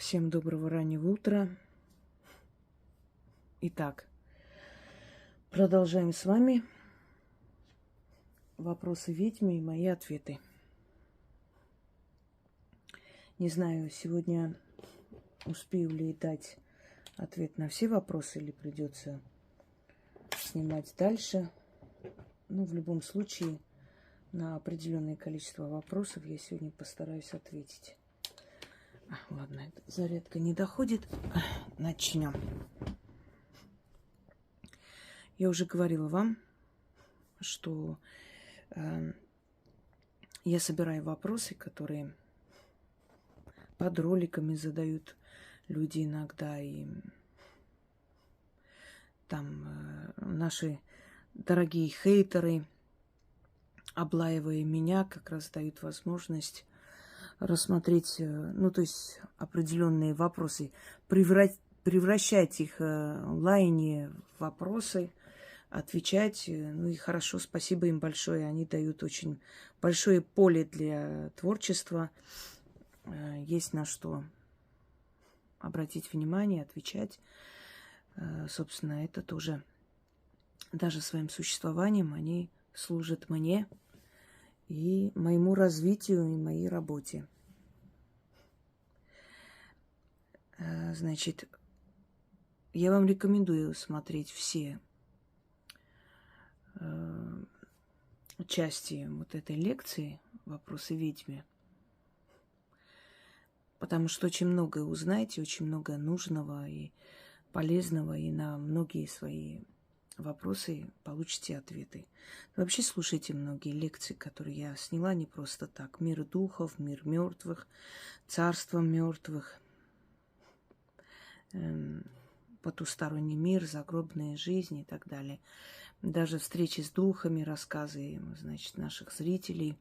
Всем доброго раннего утра. Итак, продолжаем с вами вопросы ведьмы и мои ответы. Не знаю, сегодня успею ли дать ответ на все вопросы или придется снимать дальше. В любом случае, на определенное количество вопросов я сегодня постараюсь ответить. Ладно, зарядка не доходит. Начнем. Я уже говорила вам, что я собираю вопросы, которые под роликами задают люди иногда. И там наши дорогие хейтеры, облаивая меня, как раз дают возможность рассмотреть, то есть определенные вопросы, превращать их в лайне в вопросы, отвечать. И хорошо, спасибо им большое. Они дают очень большое поле для творчества. Есть на что обратить внимание, отвечать. Собственно, это тоже даже своим существованием они служат мне и моему развитию, и моей работе. Значит, я вам рекомендую смотреть все части вот этой лекции «Вопросы ведьме», потому что очень многое узнаете, очень много нужного и полезного, и на многие свои вопросы получите ответы. Вообще слушайте многие лекции, которые я сняла не просто так. Мир духов, мир мертвых, царство мертвых, потусторонний мир, загробная жизнь и так далее. Даже встречи с духами, рассказы, наших зрителей,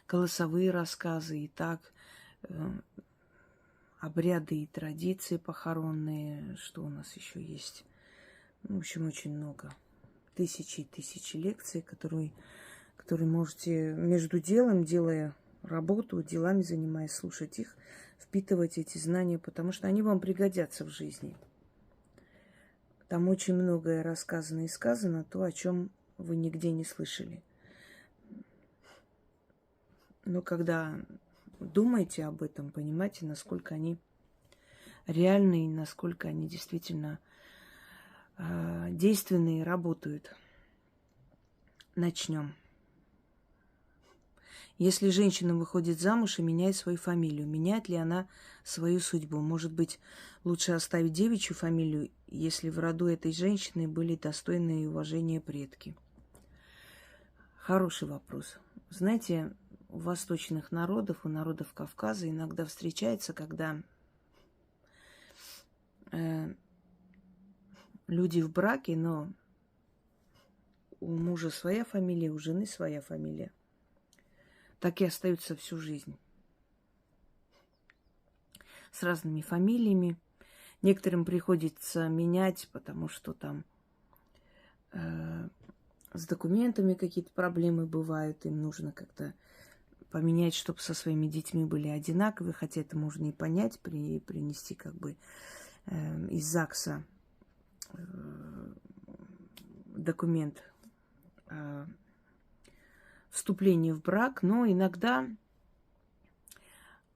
голосовые рассказы и так, обряды и традиции похоронные. Что у нас еще есть? В общем, очень много. Тысячи и тысячи лекций, которые можете между делом, делая работу, делами занимаясь, слушать их, впитывать эти знания, потому что они вам пригодятся в жизни. Там очень многое рассказано и сказано, то, о чем вы нигде не слышали. Но когда думаете об этом, понимаете, насколько они реальны и насколько они действительно действенные, работают. Начнем. Если женщина выходит замуж и меняет свою фамилию, меняет ли она свою судьбу? Может быть, лучше оставить девичью фамилию, если в роду этой женщины были достойные уважения предки? Хороший вопрос. Знаете, у восточных народов, у народов Кавказа иногда встречается, когда люди в браке, но у мужа своя фамилия, у жены своя фамилия. Так и остаются всю жизнь. С разными фамилиями. Некоторым приходится менять, потому что там с документами какие-то проблемы бывают. Им нужно как-то поменять, чтобы со своими детьми были одинаковые. Хотя это можно и понять, принести из ЗАГСа документ вступления в брак, но иногда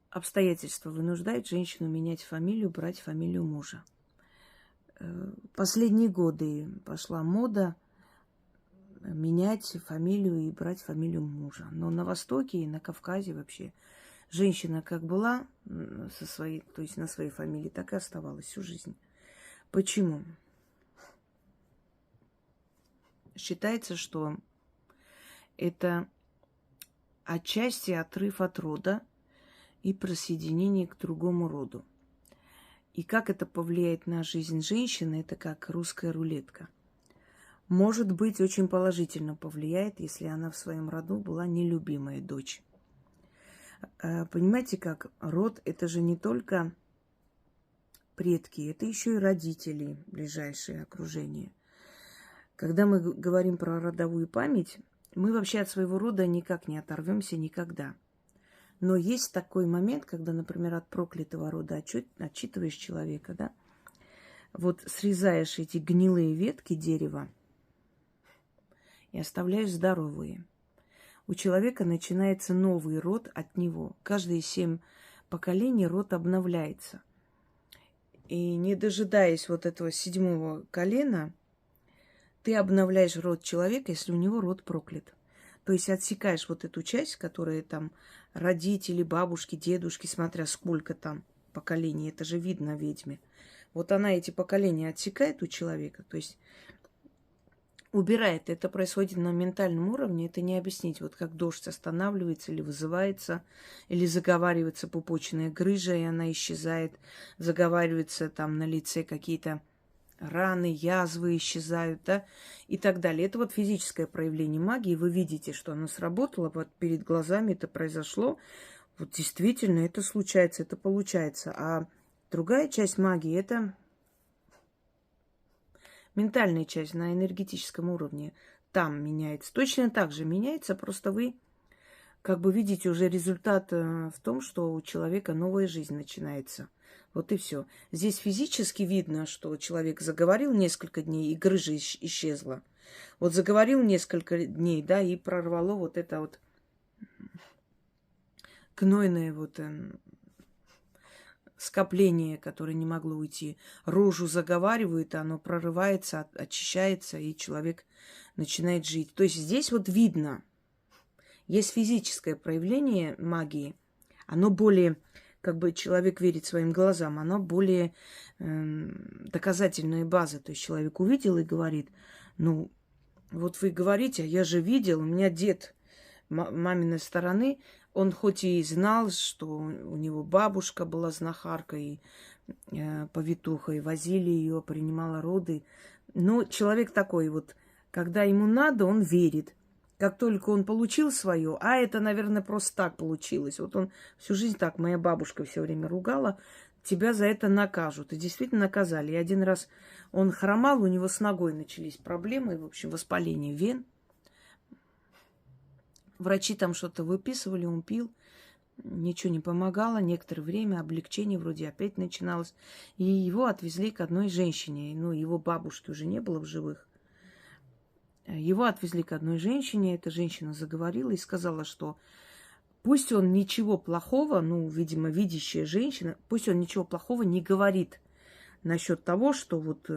обстоятельства вынуждают женщину менять фамилию, брать фамилию мужа. Последние годы пошла мода менять фамилию и брать фамилию мужа. Но на Востоке и на Кавказе вообще женщина как была то есть на своей фамилии, так и оставалась всю жизнь. Почему? Считается, что это отчасти отрыв от рода и присоединение к другому роду. И как это повлияет на жизнь женщины, это как русская рулетка. Может быть, очень положительно повлияет, если она в своем роду была нелюбимая дочь. Понимаете, как род – это же не только предки, это еще и родители, ближайшее окружение. Когда мы говорим про родовую память, мы вообще от своего рода никак не оторвемся никогда. Но есть такой момент, когда, например, от проклятого рода отчитываешь человека, да, вот срезаешь эти гнилые ветки дерева и оставляешь здоровые. У человека начинается новый род от него. Каждые 7 поколений род обновляется. И не дожидаясь вот этого 7-го колена, ты обновляешь род человека, если у него род проклят. То есть отсекаешь вот эту часть, которая там родители, бабушки, дедушки, смотря сколько там поколений, это же видно ведьме. Вот она эти поколения отсекает у человека, то есть убирает. Это происходит на ментальном уровне, это не объяснить. Вот как дождь останавливается или вызывается, или заговаривается пупочная грыжа, и она исчезает, заговаривается там на лице какие-то раны, язвы исчезают, да, и так далее. Это вот физическое проявление магии. Вы видите, что оно сработало, вот перед глазами это произошло. Вот действительно это случается, это получается. А другая часть магии – это ментальная часть на энергетическом уровне. Там меняется. Точно так же меняется, просто вы как бы видите уже результат в том, что у человека новая жизнь начинается. Вот и все. Здесь физически видно, что человек заговорил несколько дней, и грыжа исчезла. Вот заговорил несколько дней, да, и прорвало вот это вот гнойное вот скопление, которое не могло уйти. Рожу заговаривает, оно прорывается, очищается, и человек начинает жить. То есть здесь вот видно, есть физическое проявление магии, оно более, как бы человек верит своим глазам, оно более доказательная база. То есть человек увидел и говорит, ну, вот вы говорите, а я же видел, у меня дед маминой стороны, он хоть и знал, что у него бабушка была знахаркой, повитухой, возили ее, принимала роды. Но человек такой вот, когда ему надо, он верит. Как только он получил свое, а это, наверное, просто так получилось. Вот он всю жизнь так, моя бабушка все время ругала, тебя за это накажут. И действительно наказали. И один раз он хромал, у него с ногой начались проблемы, в общем, воспаление вен. Врачи там что-то выписывали, он пил, ничего не помогало. Некоторое время облегчение вроде опять начиналось. И его отвезли к одной женщине. Ну, его бабушки уже не было в живых. Его отвезли к одной женщине. Эта женщина заговорила и сказала, что пусть он ничего плохого, ну, видимо, видящая женщина, пусть он ничего плохого не говорит насчет того, что вот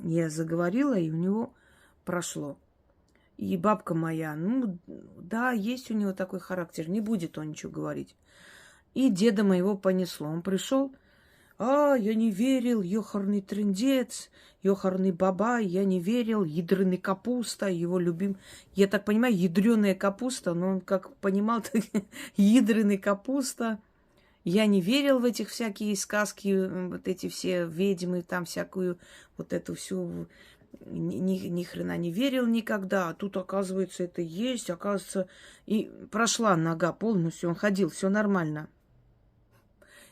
я заговорила, и у него прошло. И бабка моя, ну, да, есть у него такой характер, не будет он ничего говорить. И деда моего понесло. Он пришел, я не верил, ёхарный трындец, ёхарный бабай, я не верил, ядреный капуста, его любим. Я так понимаю, ядреная капуста, но он как понимал, так ядреный капуста. Я не верил в этих всякие сказки, вот эти все ведьмы, там всякую вот эту всю... Ни хрена не верил никогда, а тут, оказывается, это есть, оказывается, и прошла нога полностью, он ходил, все нормально.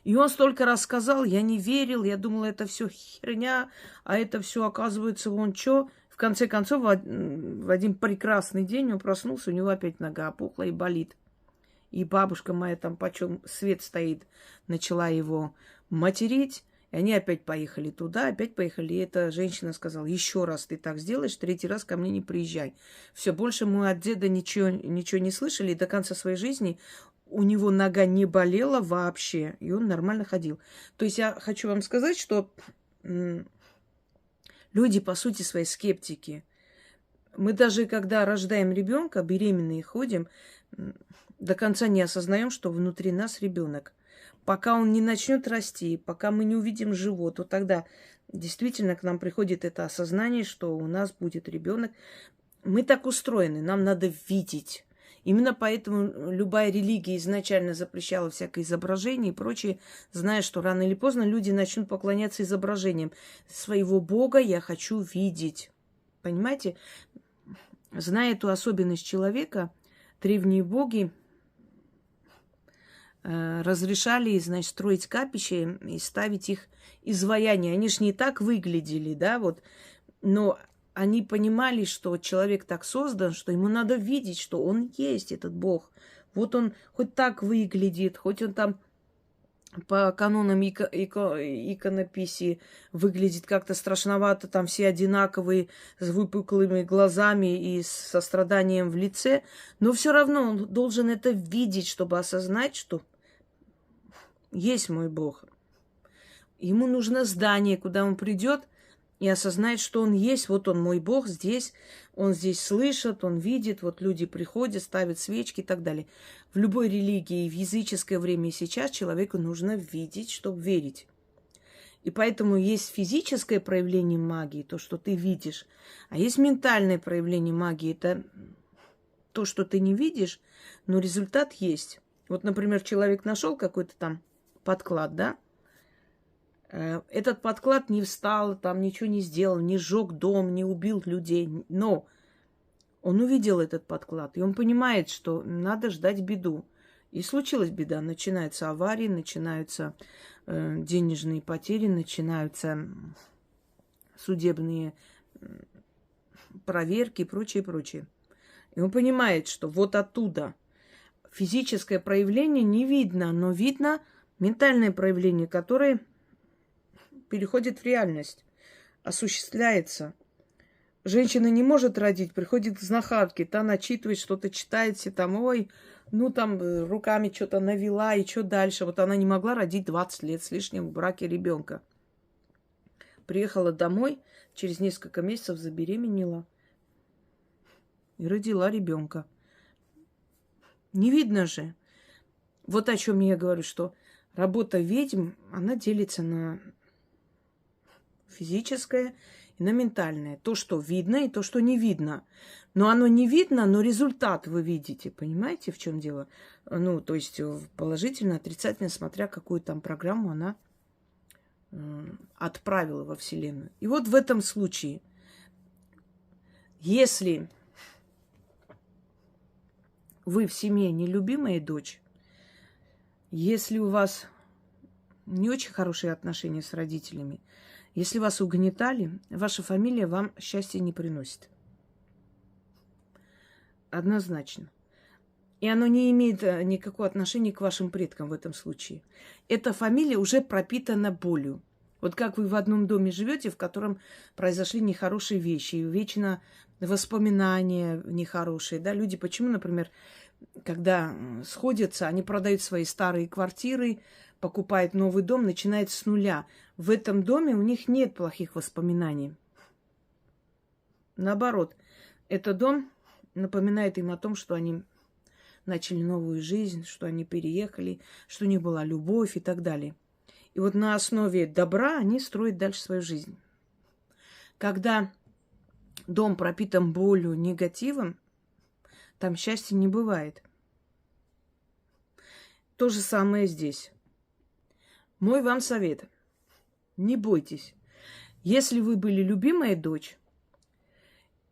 И он столько раз сказал, я не верил, я думала, это все херня, а это все, оказывается, вон что. В конце концов, в один прекрасный день он проснулся, у него опять нога опухла и болит. И бабушка моя там, почем свет стоит, начала его материть. И они опять поехали туда, опять поехали. И эта женщина сказала, еще раз ты так сделаешь, 3-й раз ко мне не приезжай. Все, больше мы от деда ничего не слышали. И до конца своей жизни у него нога не болела вообще. И он нормально ходил. То есть я хочу вам сказать, что люди, по сути, свои скептики. Мы даже, когда рождаем ребенка, беременные ходим, до конца не осознаем, что внутри нас ребенок. Пока он не начнет расти, пока мы не увидим живот, вот тогда действительно к нам приходит это осознание, что у нас будет ребенок. Мы так устроены, нам надо видеть. Именно поэтому любая религия изначально запрещала всякое изображение и прочее, зная, что рано или поздно люди начнут поклоняться изображениям. Своего Бога я хочу видеть. Понимаете? Зная эту особенность человека, древние боги разрешали, значит, строить капища и ставить их изваяния. Они ж не так выглядели, да, вот. Но они понимали, что человек так создан, что ему надо видеть, что он есть, этот Бог. Вот он хоть так выглядит, хоть он там по канонам иконописи выглядит как-то страшновато, там все одинаковые, с выпуклыми глазами и со страданием в лице, но все равно он должен это видеть, чтобы осознать, что есть мой Бог. Ему нужно здание, куда он придет и осознает, что он есть, вот он мой Бог здесь, он здесь слышит, он видит, вот люди приходят, ставят свечки и так далее. В любой религии, в языческое время и сейчас человеку нужно видеть, чтобы верить. И поэтому есть физическое проявление магии, то, что ты видишь, а есть ментальное проявление магии, это то, что ты не видишь, но результат есть. Вот, например, человек нашел какой-то там подклад, да? Этот подклад не встал, там ничего не сделал, не сжег дом, не убил людей. Но он увидел этот подклад, и он понимает, что надо ждать беду. И случилась беда. Начинаются аварии, начинаются денежные потери, начинаются судебные проверки и прочее, прочее. И он понимает, что вот оттуда физическое проявление не видно, но видно ментальное проявление, которое переходит в реальность, осуществляется. Женщина не может родить, приходит к знахарке, та начитывает, что-то читает, все там, ой, ну там руками что-то навела, и что дальше? Вот она не могла родить 20 лет с лишним в браке ребенка. Приехала домой, через несколько месяцев забеременела и родила ребенка. Не видно же. Вот о чем я говорю, что работа ведьм, она делится на физическое и на ментальное. То, что видно, и то, что не видно. Но оно не видно, но результат вы видите. Понимаете, в чем дело? Ну, то есть положительно, отрицательно, смотря какую там программу она отправила во Вселенную. И вот в этом случае, если вы в семье нелюбимая дочь, если у вас не очень хорошие отношения с родителями, если вас угнетали, ваша фамилия вам счастья не приносит. Однозначно. И оно не имеет никакого отношения к вашим предкам в этом случае. Эта фамилия уже пропитана болью. Вот как вы в одном доме живете, в котором произошли нехорошие вещи, вечно воспоминания нехорошие. Да? Люди почему, например, когда сходятся, они продают свои старые квартиры, покупают новый дом, начинают с нуля. В этом доме у них нет плохих воспоминаний. Наоборот, этот дом напоминает им о том, что они начали новую жизнь, что они переехали, что у них была любовь и так далее. И вот на основе добра они строят дальше свою жизнь. Когда дом пропитан болью, негативом, там счастья не бывает. То же самое здесь. Мой вам совет. Не бойтесь. Если вы были любимая дочь,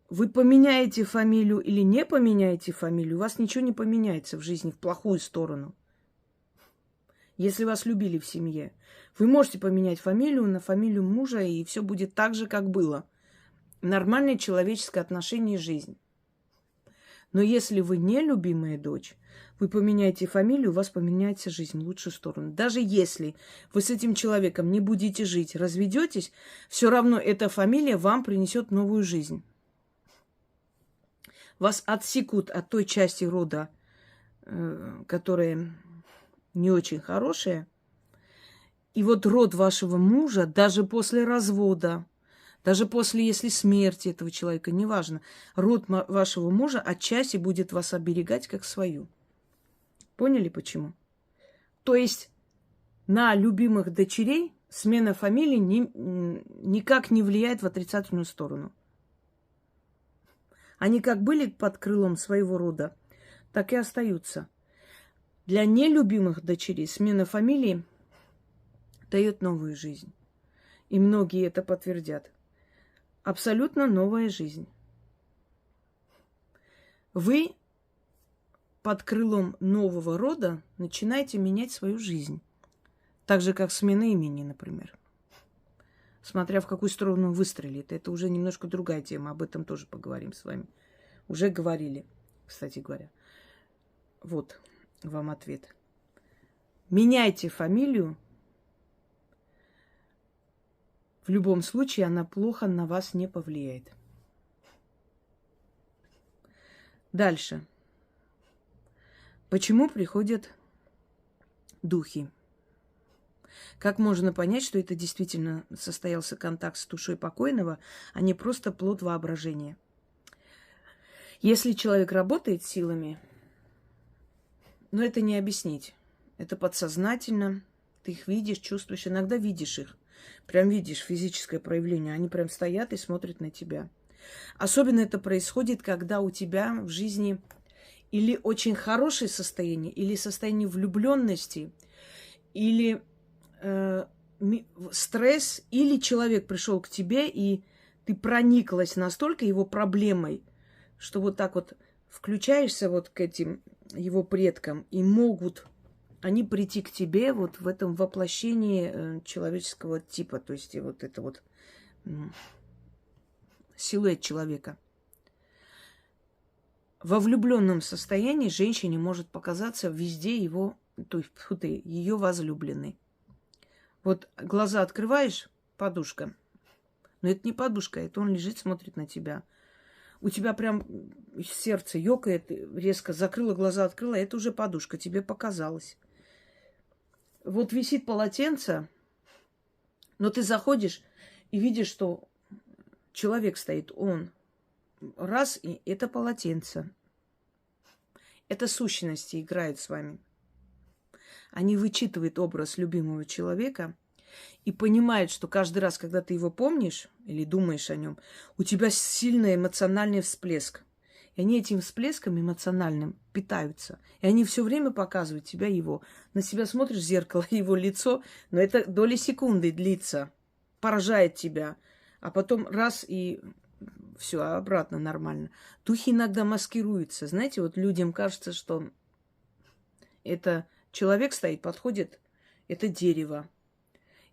вы поменяете фамилию или не поменяете фамилию, у вас ничего не поменяется в жизни в плохую сторону. Если вас любили в семье, вы можете поменять фамилию на фамилию мужа, и все будет так же, как было. Нормальное человеческое отношение и жизнь. Но если вы не любимая дочь, вы поменяете фамилию, у вас поменяется жизнь в лучшую сторону. Даже если вы с этим человеком не будете жить, разведетесь, все равно эта фамилия вам принесет новую жизнь. Вас отсекут от той части рода, которая не очень хорошая. И вот род вашего мужа, даже после развода, даже после, если смерти этого человека, неважно, род вашего мужа отчасти будет вас оберегать как свою. Поняли почему? То есть на любимых дочерей смена фамилии никак не влияет в отрицательную сторону. Они как были под крылом своего рода, так и остаются. Для нелюбимых дочерей смена фамилии дает новую жизнь. И многие это подтвердят. Абсолютно новая жизнь. Вы под крылом нового рода начинаете менять свою жизнь. Так же, как смена имени, например. Смотря в какую сторону выстрелит. Это уже немножко другая тема. Об этом тоже поговорим с вами. Уже говорили, кстати говоря. Вот. вам ответ. Меняйте фамилию. В любом случае она плохо на вас не повлияет. Дальше. Почему приходят духи? Как можно понять, что это действительно состоялся контакт с душой покойного, а не просто плод воображения? Если человек работает силами, но это не объяснить. Это подсознательно. Ты их видишь, чувствуешь. Иногда видишь их. Прям видишь физическое проявление. Они прям стоят и смотрят на тебя. Особенно это происходит, когда у тебя в жизни или очень хорошее состояние, или состояние влюбленности, или стресс, или человек пришел к тебе, и ты прониклась настолько его проблемой, что вот так вот включаешься вот к этим его предкам, и могут они прийти к тебе вот в этом воплощении человеческого типа, то есть и вот это вот силуэт человека. Во влюбленном состоянии женщине может показаться везде его, то есть ее возлюбленный. Вот глаза открываешь, подушка. Но это не подушка, это он лежит, смотрит на тебя. У тебя прям сердце ёкает, резко закрыла глаза, открыла, это уже подушка, тебе показалось. Вот висит полотенце, но ты заходишь и видишь, что человек стоит, он. Раз, и это полотенце. Это сущности играют с вами. Они вычитывают образ любимого человека и понимают, что каждый раз, когда ты его помнишь или думаешь о нем, у тебя сильный эмоциональный всплеск. И они этим всплеском эмоциональным питаются. И они все время показывают тебя его. На себя смотришь в зеркало, его лицо, но это доли секунды длится. Поражает тебя. А потом раз и все, обратно нормально. Духи иногда маскируются. Знаете, вот людям кажется, что это человек стоит, подходит, это дерево.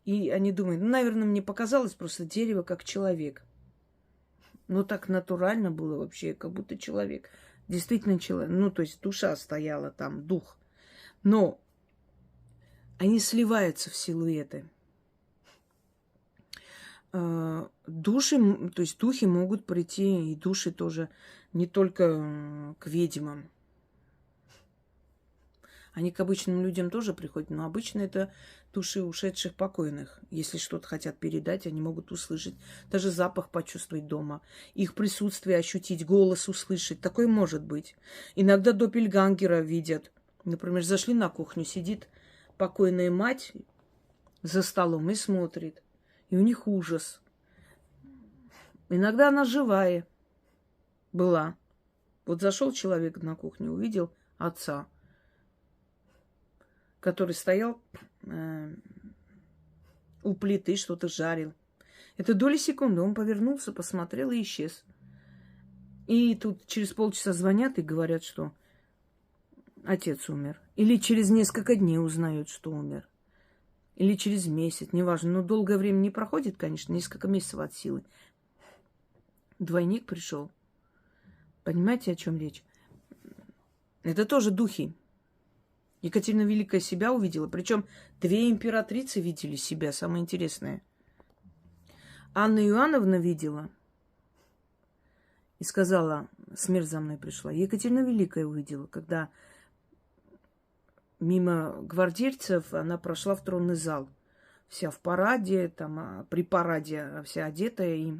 И они думают, ну, наверное, мне показалось просто дерево как человек. Ну, так натурально было вообще, как будто человек. Действительно человек. Ну, то есть душа стояла там, дух. Но они сливаются в силуэты. Души, то есть духи могут прийти, и души тоже, не только к ведьмам. Они к обычным людям тоже приходят, но обычно это души ушедших покойных. Если что-то хотят передать, они могут услышать, даже запах почувствовать дома, их присутствие ощутить, голос услышать. Такое может быть. Иногда доппельгангера видят. Например, зашли на кухню, сидит покойная мать за столом и смотрит. И у них ужас. Иногда она живая была. Вот зашел человек на кухню, увидел отца, который стоял у плиты, что-то жарил. Это доли секунды. Он повернулся, посмотрел и исчез. И тут через полчаса звонят и говорят, что отец умер. Или через несколько дней узнают, что умер. Или через месяц, неважно. Но долгое время не проходит, конечно, несколько месяцев от силы. Двойник пришел. Понимаете, о чем речь? Это тоже духи. Екатерина Великая себя увидела. Причем две императрицы видели себя, самое интересное. Анна Иоанновна видела и сказала, смерть за мной пришла. Екатерина Великая увидела, когда мимо гвардейцев она прошла в тронный зал. Вся в параде, там, при параде вся одетая. И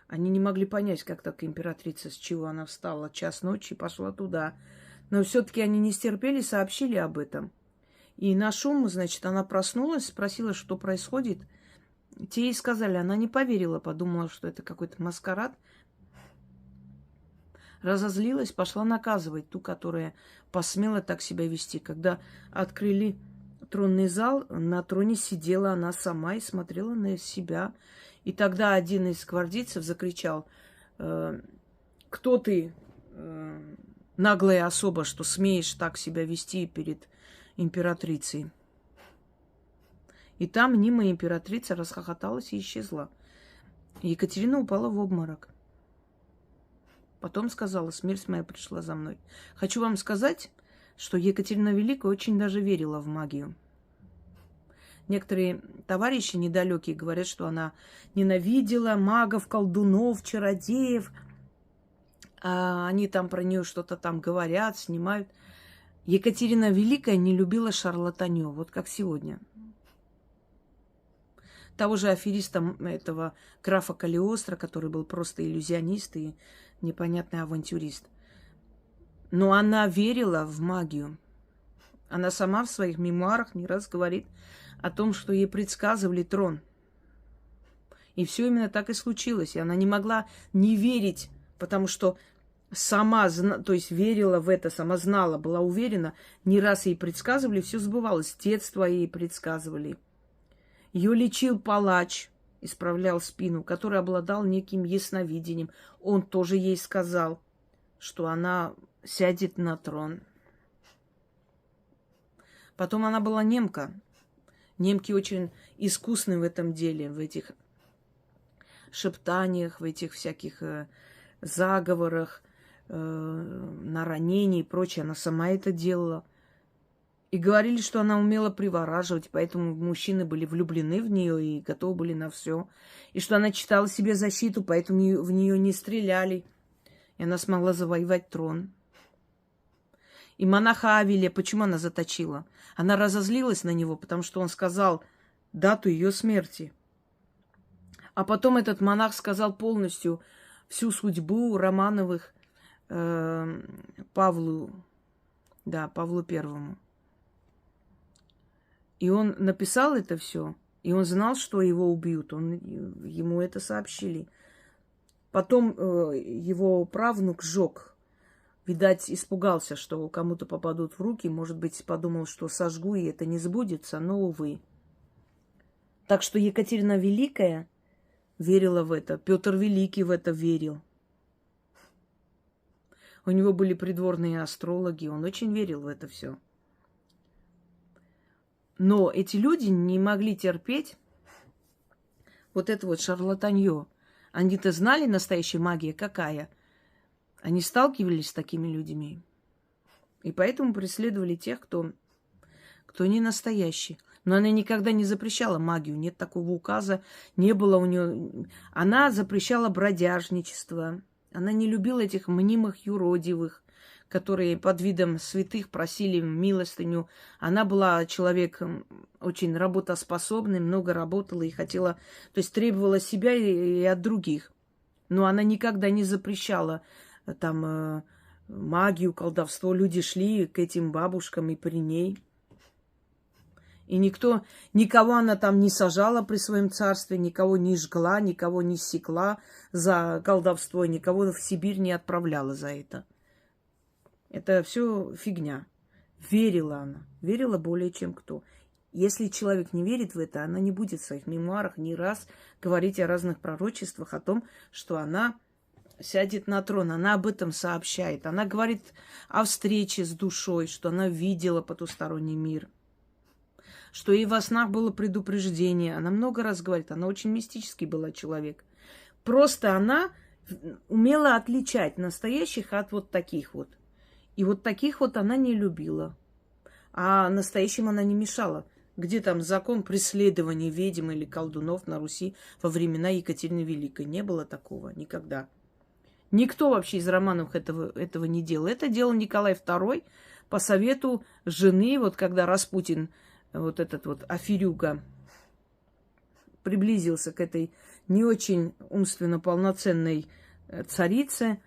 они не могли понять, как так императрица, с чего она встала, час ночи, пошла туда. Но все-таки они не стерпели, сообщили об этом. И на шум, значит, она проснулась, спросила, что происходит. Те ей сказали, она не поверила, подумала, что это какой-то маскарад. Разозлилась, пошла наказывать ту, которая посмела так себя вести. Когда открыли тронный зал, на троне сидела она сама и смотрела на себя. И тогда один из гвардейцев закричал, кто ты, наглая особа, что смеешь так себя вести перед императрицей. И там мимо императрица расхохоталась и исчезла. Екатерина упала в обморок. Потом сказала: смерть моя пришла за мной. Хочу вам сказать, что Екатерина Великая очень даже верила в магию. Некоторые товарищи недалекие говорят, что она ненавидела магов, колдунов, чародеев. А они там про нее что-то там говорят, снимают. Екатерина Великая не любила шарлатанье, вот как сегодня. Того же афериста, этого графа Калиостро, который был просто иллюзионист и непонятный авантюрист. Но она верила в магию. Она сама в своих мемуарах не раз говорит о том, что ей предсказывали трон. И все именно так и случилось. И она не могла не верить, потому что сама, то есть верила в это, сама знала, была уверена. Не раз ей предсказывали, все сбывалось. С детства ей предсказывали. Ее лечил палач, исправлял спину, который обладал неким ясновидением. Он тоже ей сказал, что она сядет на трон. Потом она была немка. Немки очень искусны в этом деле, в этих шептаниях, в этих всяких заговорах, на ранении и прочее. Она сама это делала. И говорили, что она умела привораживать, поэтому мужчины были влюблены в нее и готовы были на все. И что она читала себе защиту, поэтому в нее не стреляли. И она смогла завоевать трон. И монаха Авелия, почему она заточила? Она разозлилась на него, потому что он сказал дату ее смерти. А потом этот монах сказал полностью всю судьбу Романовых Павлу Первому. И он написал это все, и он знал, что его убьют. Ему это сообщили. Потом его правнук сжег. Видать, испугался, что кому-то попадут в руки. Может быть, подумал, что сожгу, и это не сбудется, но, увы. Так что Екатерина Великая верила в это. Петр Великий в это верил. У него были придворные астрологи, он очень верил в это все. Но эти люди не могли терпеть вот это вот шарлатанье. Они-то знали, настоящая магия какая. Они сталкивались с такими людьми. И поэтому преследовали тех, кто не настоящий. Но она никогда не запрещала магию. Нет такого указа. Не было у нее... Она запрещала бродяжничество. Она не любила этих мнимых юродивых, которые под видом святых просили милостыню. Она была человеком очень работоспособным, много работала и хотела, то есть требовала себя и от других. Но она никогда не запрещала там магию, колдовство. Люди шли к этим бабушкам и при ней. И никого она там не сажала при своем царстве, никого не жгла, никого не секла за колдовство, никого в Сибирь не отправляла за это. Это все фигня. Верила она. Верила более чем кто. Если человек не верит в это, она не будет в своих мемуарах ни раз говорить о разных пророчествах, о том, что она сядет на трон. Она об этом сообщает. Она говорит о встрече с душой, что она видела потусторонний мир. Что ей во снах было предупреждение. Она много раз говорит. Она очень мистический была человек. Просто она умела отличать настоящих от вот таких вот. И вот таких вот она не любила. А настоящим она не мешала. Где там закон преследования ведьм или колдунов на Руси во времена Екатерины Великой? Не было такого никогда. Никто вообще из Романовых этого не делал. Это делал Николай II по совету жены, вот когда Распутин, вот этот вот аферюга, приблизился к этой не очень умственно полноценной царице.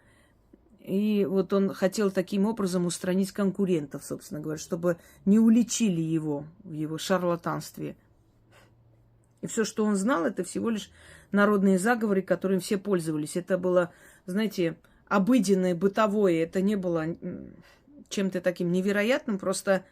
И вот он хотел таким образом устранить конкурентов, собственно говоря, чтобы не уличили его в его шарлатанстве. И все, что он знал, это всего лишь народные заговоры, которыми все пользовались. Это было, знаете, обыденное, бытовое. Это не было чем-то таким невероятным. Просто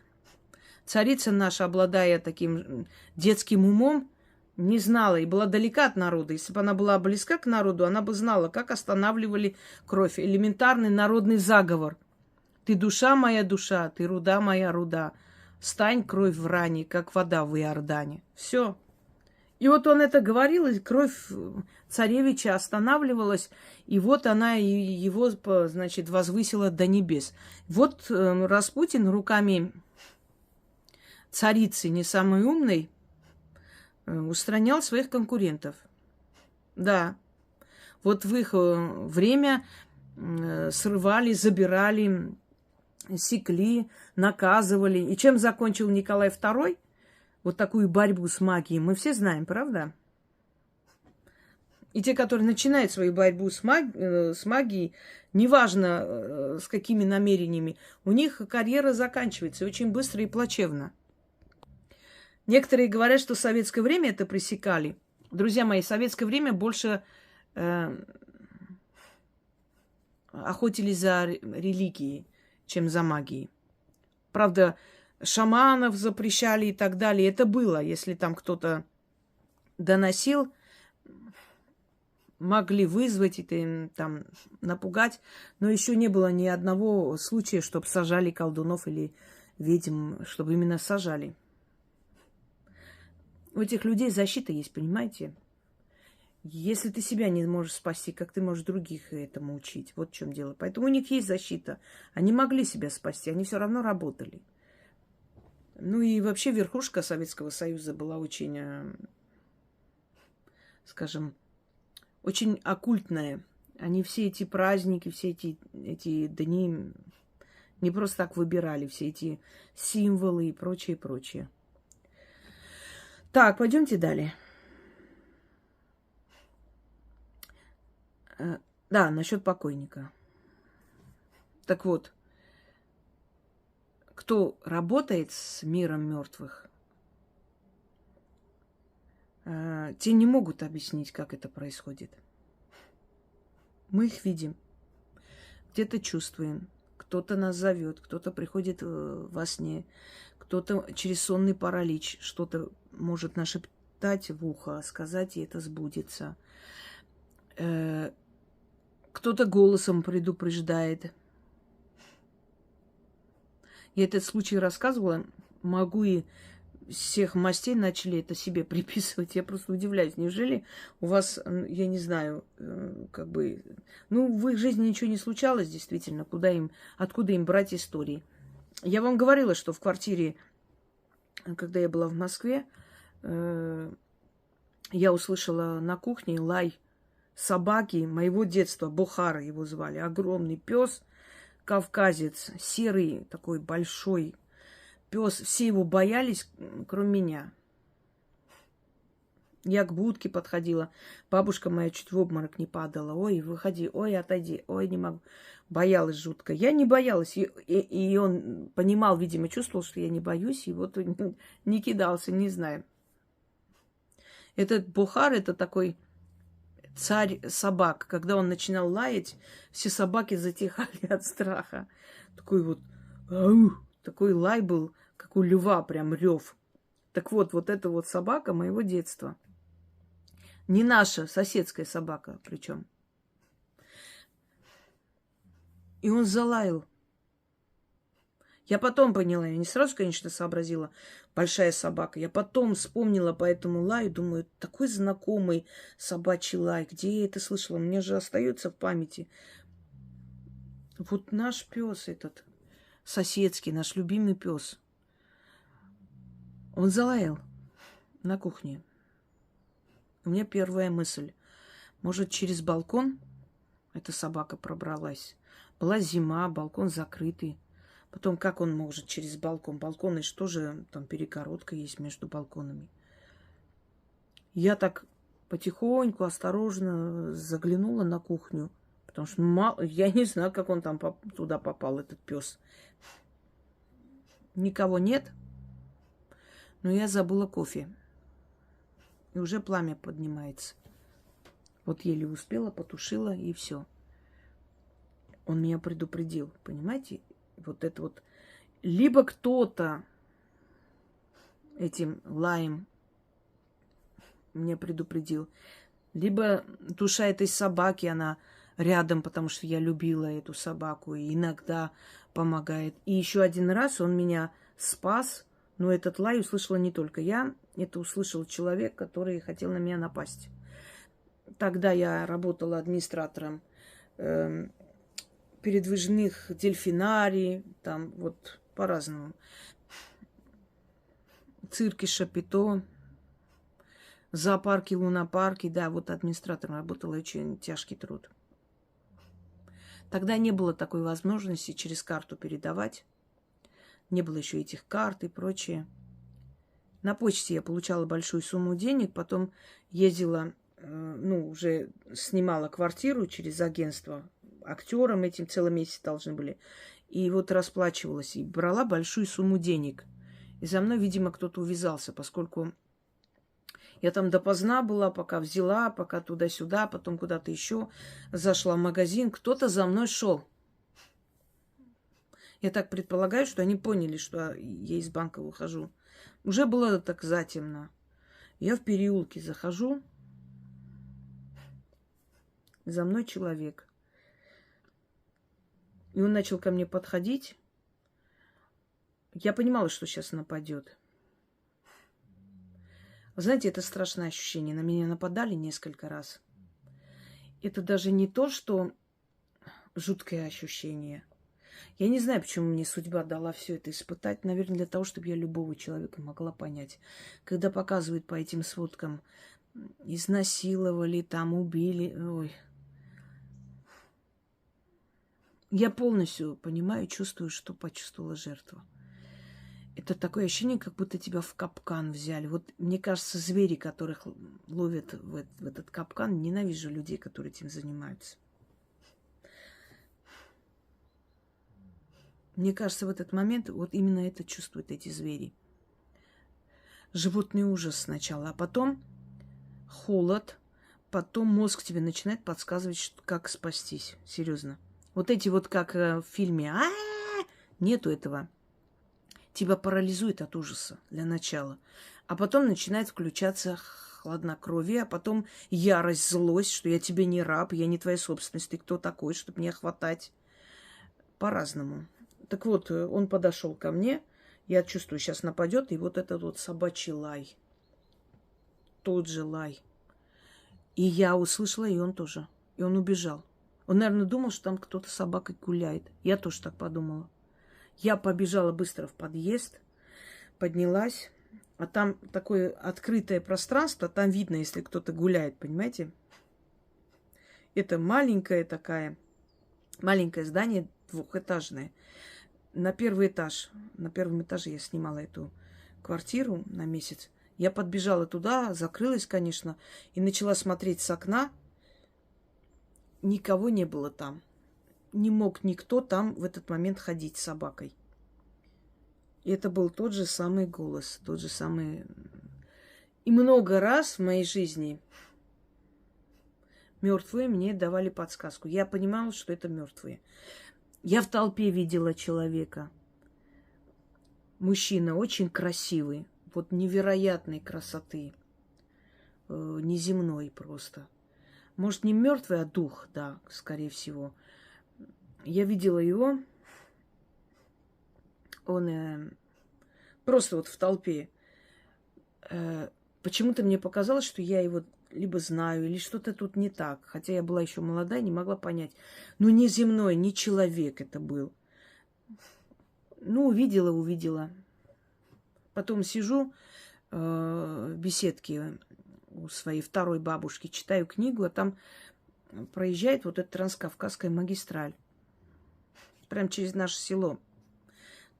царица наша, обладая таким детским умом, не знала и была далека от народа. Если бы она была близка к народу, она бы знала, как останавливали кровь. Элементарный народный заговор. Ты душа моя душа, ты руда моя руда. Стань кровь в ране, как вода в Иордане. Все. И вот он это говорил, и кровь царевича останавливалась, и вот она его, значит, возвысила до небес. Вот Распутин руками царицы, не самой умной, устранял своих конкурентов. Да, вот в их время срывали, забирали, секли, наказывали. И чем закончил Николай II? Вот такую борьбу с магией мы все знаем, правда? И те, которые начинают свою борьбу с магией, неважно с какими намерениями, у них карьера заканчивается очень быстро и плачевно. Некоторые говорят, что в советское время это пресекали. Друзья мои, в советское время больше охотились за религией, чем за магией. Правда, шаманов запрещали и так далее. Это было, если там кто-то доносил, могли вызвать и там напугать, но еще не было ни одного случая, чтобы сажали колдунов или ведьм, чтобы именно сажали. У этих людей защита есть, понимаете? Если ты себя не можешь спасти, как ты можешь других этому учить? Вот в чем дело. Поэтому у них есть защита. Они могли себя спасти, они все равно работали. Ну и вообще верхушка Советского Союза была очень, скажем, очень оккультная. Они все эти праздники, все эти дни не просто так выбирали, все эти символы и прочее, прочее. Так, пойдемте далее. Да, насчет покойника. Так вот, кто работает с миром мертвых, те не могут объяснить, как это происходит. Мы их видим, где-то чувствуем, кто-то нас зовет, кто-то приходит во сне, кто-то через сонный паралич что-то может нашептать в ухо, сказать, и это сбудется. Кто-то голосом предупреждает. Я этот случай рассказывала, могу и всех мастей начали это себе приписывать. Я просто удивляюсь. Неужели у вас, я не знаю, как бы... Ну, в их жизни ничего не случалось, действительно. Откуда им брать истории? Я вам говорила, что в квартире, когда я была в Москве, я услышала на кухне лай собаки моего детства. Бухара его звали. Огромный пес, кавказец, серый, такой большой пес. Все его боялись, кроме меня. Я к будке подходила. Бабушка моя чуть в обморок не падала. Ой, выходи, ой, отойди, ой, не могу. Боялась жутко. Я не боялась. И он понимал, видимо, чувствовал, что я не боюсь. И вот не кидался, не знаю. Этот Бухар, это такой царь собак. Когда он начинал лаять, все собаки затихали от страха. Такой вот, такой лай был, как у льва, прям рев. Так вот, вот эта вот собака моего детства. Не наша, соседская собака причем. И он залаял. Я потом поняла, я не сразу, конечно, сообразила, большая собака. Я потом вспомнила по этому лаю, думаю, такой знакомый собачий лай. Где я это слышала? Мне же остается в памяти. Вот наш пес этот, соседский, наш любимый пес. Он залаял на кухне. У меня первая мысль. Может, через балкон эта собака пробралась? Была зима, балкон закрытый. Потом, как он может через балкон? Балкон, и что же, там перегородка есть между балконами. Я так потихоньку, осторожно заглянула на кухню. Потому что я не знаю, как он там туда попал, этот пес. Никого нет. Но я забыла кофе. И уже пламя поднимается. Вот еле успела, потушила, и все. Он меня предупредил, понимаете? Вот это вот. Либо кто-то этим лаем меня предупредил, либо душа этой собаки, она рядом, потому что я любила эту собаку и иногда помогает. И еще один раз он меня спас Но этот лай услышала не только я, это услышал человек, который хотел на меня напасть. Тогда я работала администратором передвижных дельфинарий, там вот по-разному. Цирки Шапито, зоопарки, лунопарки. Да, вот администратором работала, очень тяжкий труд. Тогда не было такой возможности через карту передавать. Не было еще этих карт и прочее. На почте я получала большую сумму денег, потом ездила, уже снимала квартиру через агентство. Актерам этим целый месяц должны были. И вот расплачивалась. И брала большую сумму денег. И за мной, видимо, кто-то увязался, поскольку я там допоздна была, пока взяла, пока туда-сюда, потом куда-то еще зашла в магазин. Кто-то за мной шел. Я так предполагаю, что они поняли, что я из банка выхожу. Уже было так затемно. Я в переулке захожу. За мной человек. И он начал ко мне подходить. Я понимала, что сейчас нападет. Вы знаете, это страшное ощущение. На меня нападали несколько раз. Это даже не то, что жуткое ощущение. Я не знаю, почему мне судьба дала все это испытать. Наверное, для того, чтобы я любого человека могла понять. Когда показывают по этим сводкам, изнасиловали, там убили. Ой. Я полностью понимаю, чувствую, что почувствовала жертва. Это такое ощущение, как будто тебя в капкан взяли. Вот мне кажется, звери, которых ловят в этот капкан, ненавижу людей, которые этим занимаются. Мне кажется, в этот момент вот именно это чувствуют эти звери. Животный ужас сначала, а потом холод, потом мозг тебе начинает подсказывать, как спастись. Серьезно. Вот эти вот, как в фильме, нету этого. Тебя парализует от ужаса для начала. А потом начинает включаться хладнокровие, а потом ярость, злость, что я тебе не раб, я не твоя собственность, ты кто такой, чтобы меня хватать. По-разному. Так вот, он подошел ко мне, я чувствую, сейчас нападет, и вот этот вот собачий лай. Тот же лай. И я услышала, и он тоже. И он убежал. Он, наверное, думал, что там кто-то с собакой гуляет. Я тоже так подумала. Я побежала быстро в подъезд, поднялась, а там такое открытое пространство, там видно, если кто-то гуляет, понимаете? Это маленькое здание, двухэтажное. На первом этаже я снимала эту квартиру на месяц. Я подбежала туда, закрылась, конечно, и начала смотреть с окна. Никого не было там. Не мог никто там в этот момент ходить с собакой. И это был тот же самый голос, тот же самый... И много раз в моей жизни мертвые мне давали подсказку. Я понимала, что это мертвые. Я в толпе видела человека. Мужчина очень красивый, вот невероятной красоты, неземной просто. Может, не мертвый, а дух, да, скорее всего. Я видела его, он просто вот в толпе. Почему-то мне показалось, что я его либо знаю, или что-то тут не так. Хотя я была еще молодая, не могла понять. Ну, не земной, не человек это был. Ну, увидела. Потом сижу в беседке у своей второй бабушки, читаю книгу, а там проезжает вот эта Транскавказская магистраль. Прям через наше село.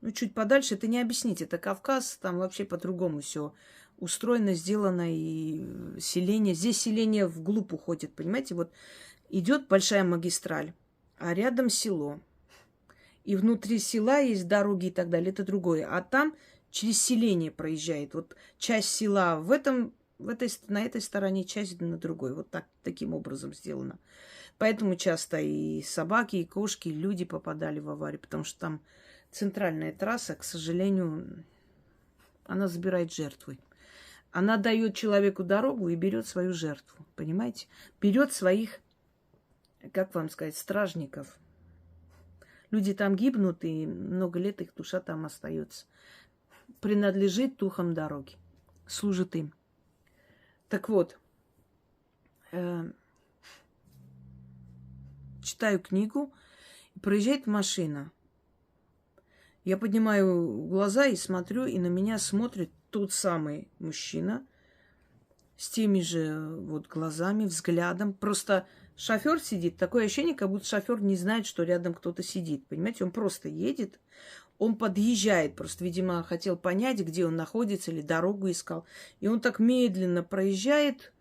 Ну, чуть подальше, это не объяснить. Это Кавказ, там вообще по-другому все устроено, сделано, и селение. Здесь селение вглубь уходит, понимаете? Вот идет большая магистраль, а рядом село. И внутри села есть дороги и так далее, это другое. А там через селение проезжает. Вот часть села на этой стороне, часть на другой. Вот так, таким образом сделано. Поэтому часто и собаки, и кошки, и люди попадали в аварию, потому что там центральная трасса, к сожалению, она забирает жертвы. Она дает человеку дорогу и берет свою жертву, понимаете? Берет своих, как вам сказать, стражников. Люди там гибнут, и много лет их душа там остается. принадлежит духам дороги, служит им. Так вот, читаю книгу, и проезжает машина. Я поднимаю глаза и смотрю, и на меня смотрит тот самый мужчина с теми же вот глазами, взглядом. Просто шофер сидит, такое ощущение, как будто шофер не знает, что рядом кто-то сидит. Понимаете, он просто едет, он подъезжает, просто, видимо, хотел понять, где он находится, или дорогу искал. И он так медленно проезжает,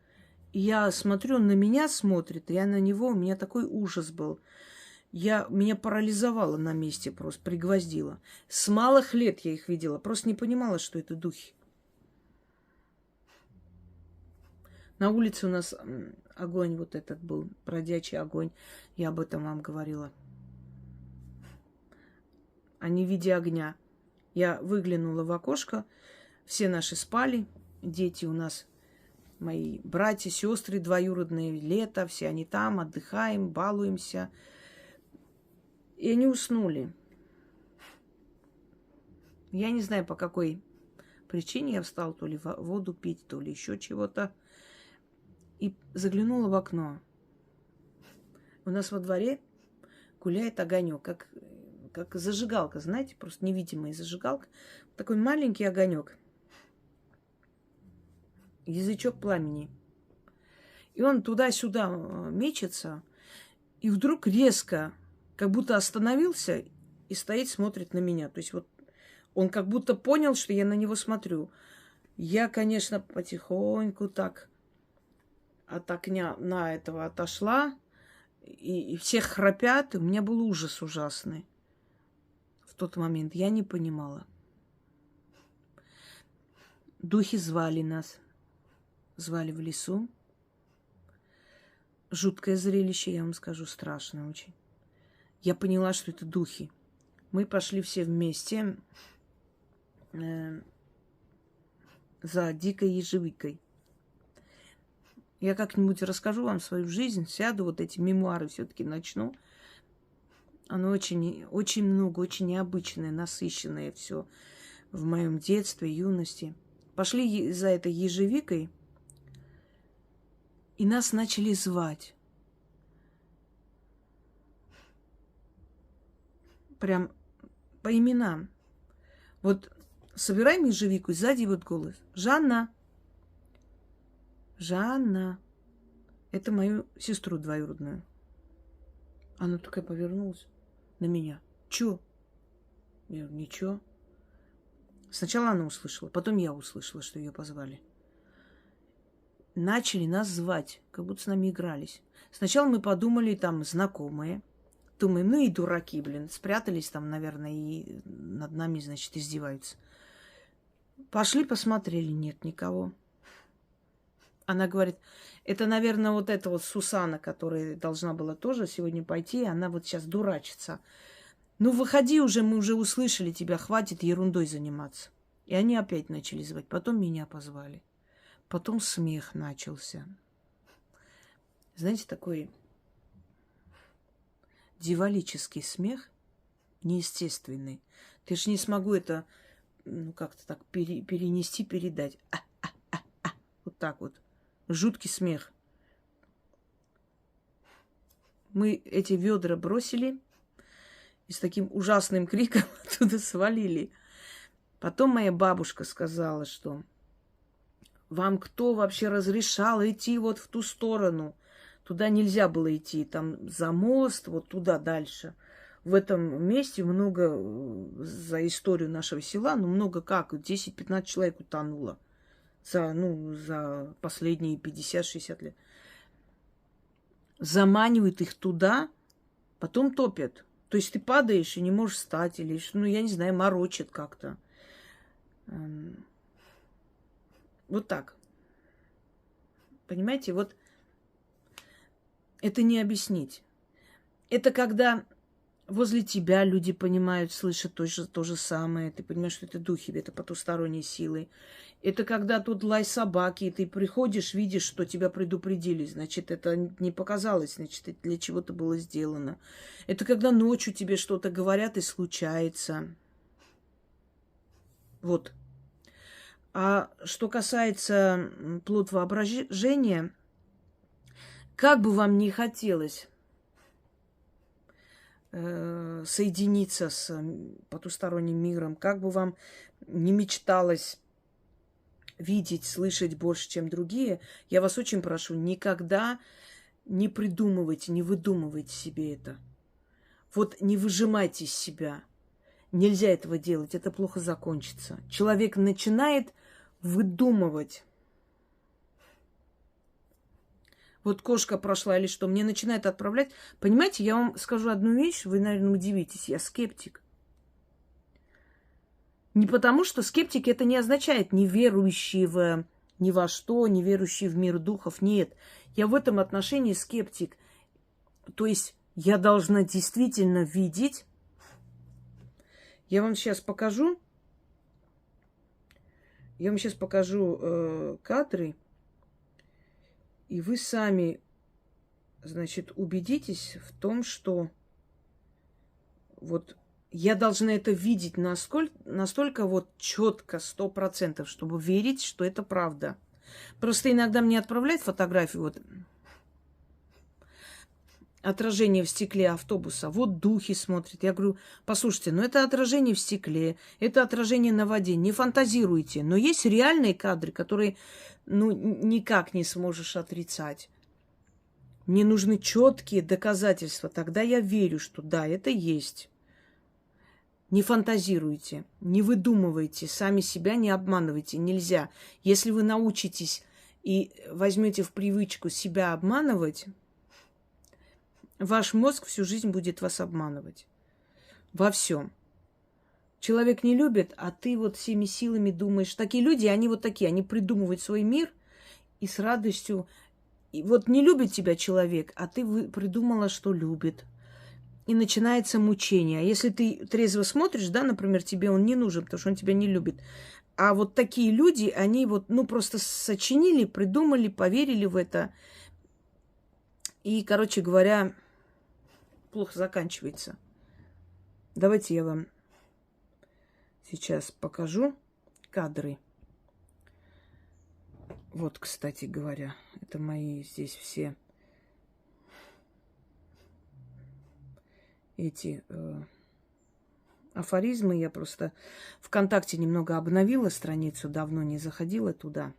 и я смотрю, он на меня смотрит, и я на него, у меня такой ужас был. Меня парализовало на месте, просто пригвоздило. С малых лет я их видела, просто не понимала, что это духи. На улице у нас огонь вот этот был, бродячий огонь. Я об этом вам говорила. Они в виде огня. Я выглянула в окошко, все наши спали, дети у нас, мои братья, сестры двоюродные, лето, все они там, отдыхаем, балуемся. И они уснули. Я не знаю, по какой причине я встала, то ли воду пить, то ли еще чего-то. И заглянула в окно. У нас во дворе гуляет огонек, как зажигалка, знаете, просто невидимая зажигалка. Такой маленький огонек. Язычок пламени. И он туда-сюда мечется, и вдруг резко, как будто остановился и стоит, смотрит на меня. То есть вот он как будто понял, что я на него смотрю. Я, конечно, потихоньку так от окна на этого отошла, и все храпят, и у меня был ужас ужасный. В тот момент я не понимала. Духи звали нас. Звали в лесу. Жуткое зрелище, я вам скажу, страшное очень. Я поняла, что это духи. Мы пошли все вместе за дикой ежевикой. Я как-нибудь расскажу вам свою жизнь, сяду, вот эти мемуары все-таки начну. Оно очень, очень много, очень необычное, насыщенное все в моем детстве, юности. Пошли за этой ежевикой, и нас начали звать. Прям по именам. Вот собираем ежевику, и сзади вот голос. Жанна. Жанна. Это мою сестру двоюродную. Она такая повернулась на меня. Чё? Я говорю, ничего. Сначала она услышала, потом я услышала, что ее позвали. Начали нас звать, как будто с нами игрались. Сначала мы подумали, там, знакомые. Думаем, ну и дураки, блин. Спрятались там, наверное, и над нами, значит, издеваются. Пошли, посмотрели, нет никого. Она говорит, это, наверное, вот эта вот Сусана, которая должна была тоже сегодня пойти, она вот сейчас дурачится. Ну, выходи уже, мы уже услышали тебя, хватит ерундой заниматься. И они опять начали звать. Потом меня позвали. Потом смех начался. Знаете, такой дьяволический смех, неестественный. Ты же не смогу это, ну, как-то так перенести, передать. Вот так вот. Жуткий смех. Мы эти ведра бросили и с таким ужасным криком оттуда свалили. Потом моя бабушка сказала, что вам кто вообще разрешал идти вот в ту сторону? Туда нельзя было идти, там за мост, вот туда дальше. В этом месте много за историю нашего села, ну много как, 10-15 человек утонуло за последние 50-60 лет. Заманивают их туда, потом топят. То есть ты падаешь и не можешь встать, или, ну, я не знаю, морочат как-то. Вот так. Понимаете, вот это не объяснить. Это когда возле тебя люди понимают, слышат то же самое. Ты понимаешь, что это духи, это потусторонние силы. Это когда тут лай собаки, и ты приходишь, видишь, что тебя предупредили. Значит, это не показалось, значит, это для чего-то было сделано. Это когда ночью тебе что-то говорят и случается. Вот. А что касается плод воображения, как бы вам ни хотелось соединиться с потусторонним миром, как бы вам не мечталось видеть, слышать больше, чем другие, я вас очень прошу, никогда не придумывайте, не выдумывайте себе это. Вот не выжимайте из себя. Нельзя этого делать, это плохо закончится. Человек начинает выдумывать. Вот кошка прошла или что, мне начинает отправлять. Понимаете, я вам скажу одну вещь, вы, наверное, удивитесь. Я скептик. Не потому, что скептик это не означает не верующий в ни во что, не верующий в мир духов. Нет. Я в этом отношении скептик. То есть я должна действительно видеть. Я вам сейчас покажу. Я вам сейчас покажу кадры. И вы сами, значит, убедитесь в том, что вот я должна это видеть настолько вот четко, 100%, чтобы верить, что это правда. Просто иногда мне отправляют фотографию, вот отражение в стекле автобуса, вот духи смотрят. Я говорю, послушайте, ну это отражение в стекле, это отражение на воде, не фантазируйте. Но есть реальные кадры, которые, ну, никак не сможешь отрицать. Мне нужны четкие доказательства, тогда я верю, что да, это есть. Не фантазируйте, не выдумывайте, сами себя не обманывайте, нельзя. Если вы научитесь и возьмете в привычку себя обманывать, ваш мозг всю жизнь будет вас обманывать. Во всем. Человек не любит, а ты вот всеми силами думаешь. Такие люди, они вот такие, они придумывают свой мир и с радостью. И вот не любит тебя человек, а ты придумала, что любит. И начинается мучение. А если ты трезво смотришь, да, например, тебе он не нужен, потому что он тебя не любит. А вот такие люди, они вот, ну, просто сочинили, придумали, поверили в это. И, короче говоря, плохо заканчивается. Давайте я вам сейчас покажу кадры. Вот, кстати говоря, это мои здесь все эти афоризмы. Я просто ВКонтакте немного обновила страницу, давно не заходила туда.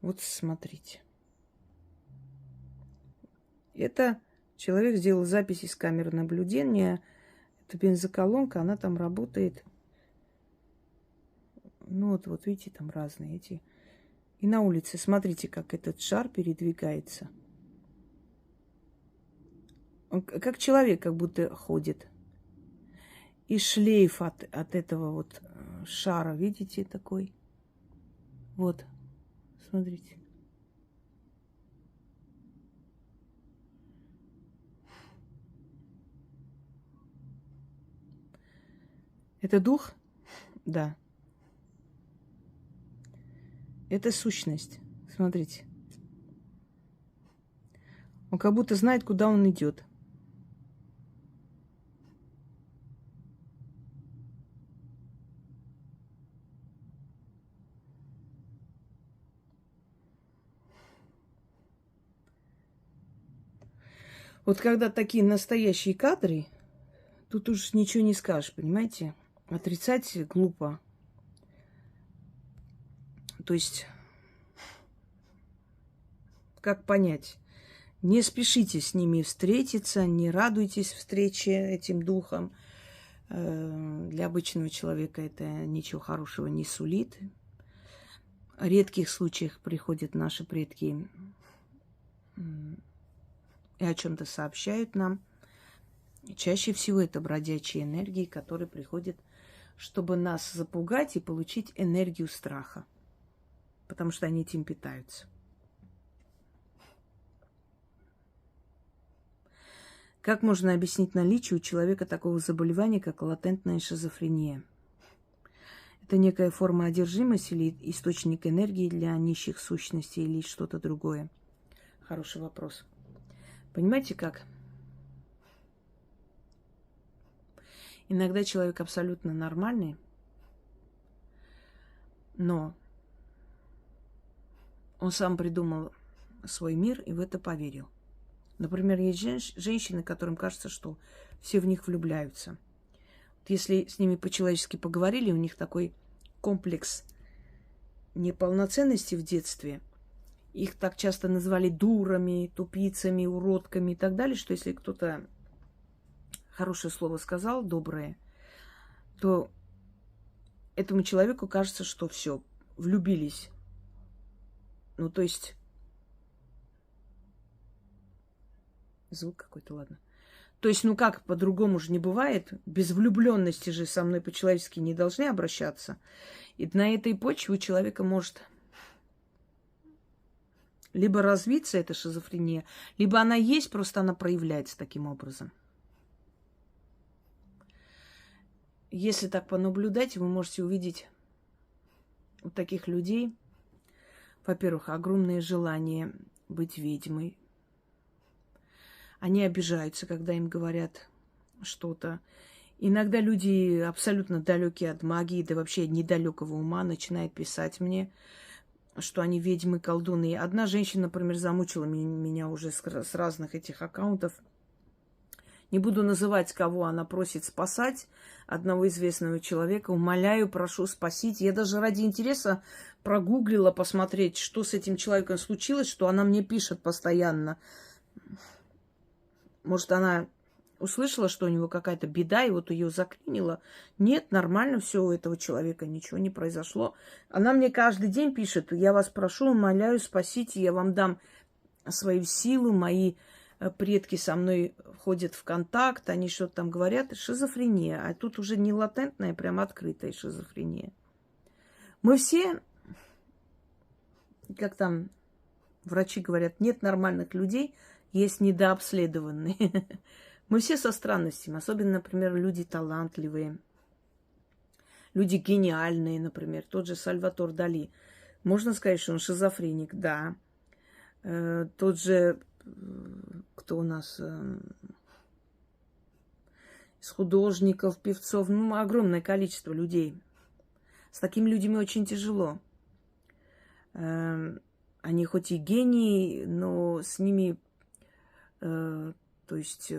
Вот смотрите. Это человек сделал запись из камеры наблюдения. Это бензоколонка, она там работает. Ну вот видите, там разные эти. И на улице, смотрите, как этот шар передвигается. Он как человек как будто ходит. И шлейф от этого вот шара, видите, такой. Вот, смотрите. Это дух? Да. Это сущность. Смотрите. Он как будто знает, куда он идет. Вот когда такие настоящие кадры, тут уж ничего не скажешь, понимаете? Отрицать глупо. То есть, как понять? Не спешите с ними встретиться, не радуйтесь встрече этим духом. Для обычного человека это ничего хорошего не сулит. В редких случаях приходят наши предки и о чем-то сообщают нам. Чаще всего это бродячие энергии, которые приходят, чтобы нас запугать и получить энергию страха. Потому что они этим питаются. Как можно объяснить наличие у человека такого заболевания, как латентная шизофрения? Это некая форма одержимости или источник энергии для низших сущностей или что-то другое? Хороший вопрос. Понимаете как? Иногда человек абсолютно нормальный, Но он сам придумал свой мир и в это поверил. Например, есть женщины, которым кажется, что все в них влюбляются. Вот если с ними по-человечески поговорили, у них такой комплекс неполноценности в детстве. Их так часто называли дурами, тупицами, уродками и так далее, что если кто-то хорошее слово сказал, доброе, то этому человеку кажется, что все, влюбились. Ну, то есть... Звук какой-то, ладно. То есть, ну как, по-другому же не бывает. Без влюбленности же со мной по-человечески не должны обращаться. И на этой почве у человека может либо развиться эта шизофрения, либо она есть, просто она проявляется таким образом. Если так понаблюдать, вы можете увидеть у таких людей, во-первых, огромное желание быть ведьмой. Они обижаются, когда им говорят что-то. Иногда люди абсолютно далекие от магии, да вообще недалекого ума, начинают писать мне, что они ведьмы, колдуны. Одна женщина, например, замучила меня уже с разных этих аккаунтов. Не буду называть, кого она просит спасать, одного известного человека. Умоляю, прошу, спасите. Я даже ради интереса прогуглила посмотреть, что с этим человеком случилось, что она мне пишет постоянно. Может, она услышала, что у него какая-то беда, и вот ее заклинило. Нет, нормально все у этого человека, ничего не произошло. Она мне каждый день пишет: я вас прошу, умоляю, спасите, я вам дам свою силу, мои предки со мной входят в контакт, они что-то там говорят. Шизофрения. А тут уже не латентная, а прям открытая шизофрения. Мы все, как там врачи говорят, нет нормальных людей, есть недообследованные. Мы все со странностями, особенно, например, люди талантливые, люди гениальные, например, тот же Сальватор Дали. Можно сказать, что он шизофреник, да. Тот же, кто у нас, из художников, певцов, ну, огромное количество людей. С такими людьми очень тяжело. Они хоть и гении, но с ними... То есть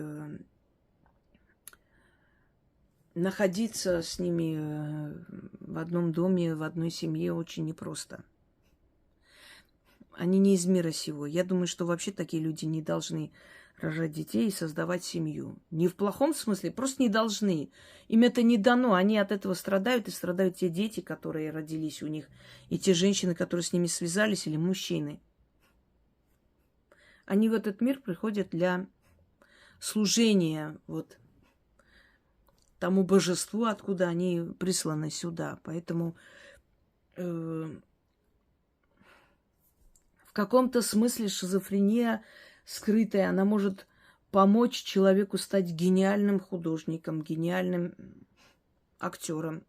находиться с ними в одном доме, в одной семье очень непросто. Они не из мира сего. Я думаю, что вообще такие люди не должны рожать детей и создавать семью. Не в плохом смысле, просто не должны. Им это не дано. Они от этого страдают, и страдают те дети, которые родились у них, и те женщины, которые с ними связались, или мужчины. Они в этот мир приходят для служения вот тому божеству, откуда они присланы сюда. Поэтому в каком-то смысле шизофрения скрытая, она может помочь человеку стать гениальным художником, гениальным актером.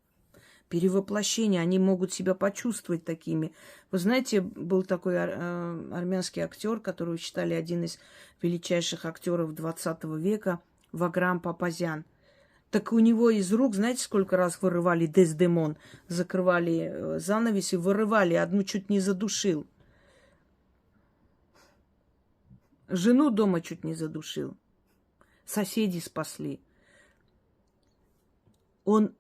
Перевоплощение, они могут себя почувствовать такими. Вы знаете, был такой армянский актер, которого считали один из величайших актеров 20 века, Ваграм Папазян. Так у него из рук, знаете, сколько раз вырывали Дездемон, закрывали занавес и вырывали, одну чуть не задушил. Жену дома чуть не задушил. Соседи спасли. Он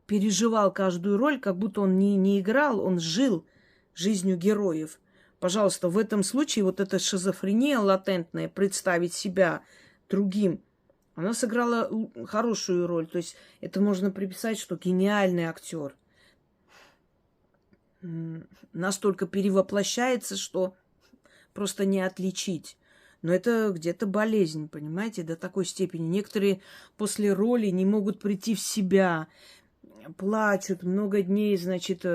переживал каждую роль, как будто он не играл, он жил жизнью героев. Пожалуйста, в этом случае вот эта шизофрения латентная, представить себя другим, она сыграла хорошую роль. То есть это можно приписать, что гениальный актер настолько перевоплощается, что просто не отличить. Но это где-то болезнь, понимаете, до такой степени. Некоторые после роли не могут прийти в себя, плачут много дней, значит,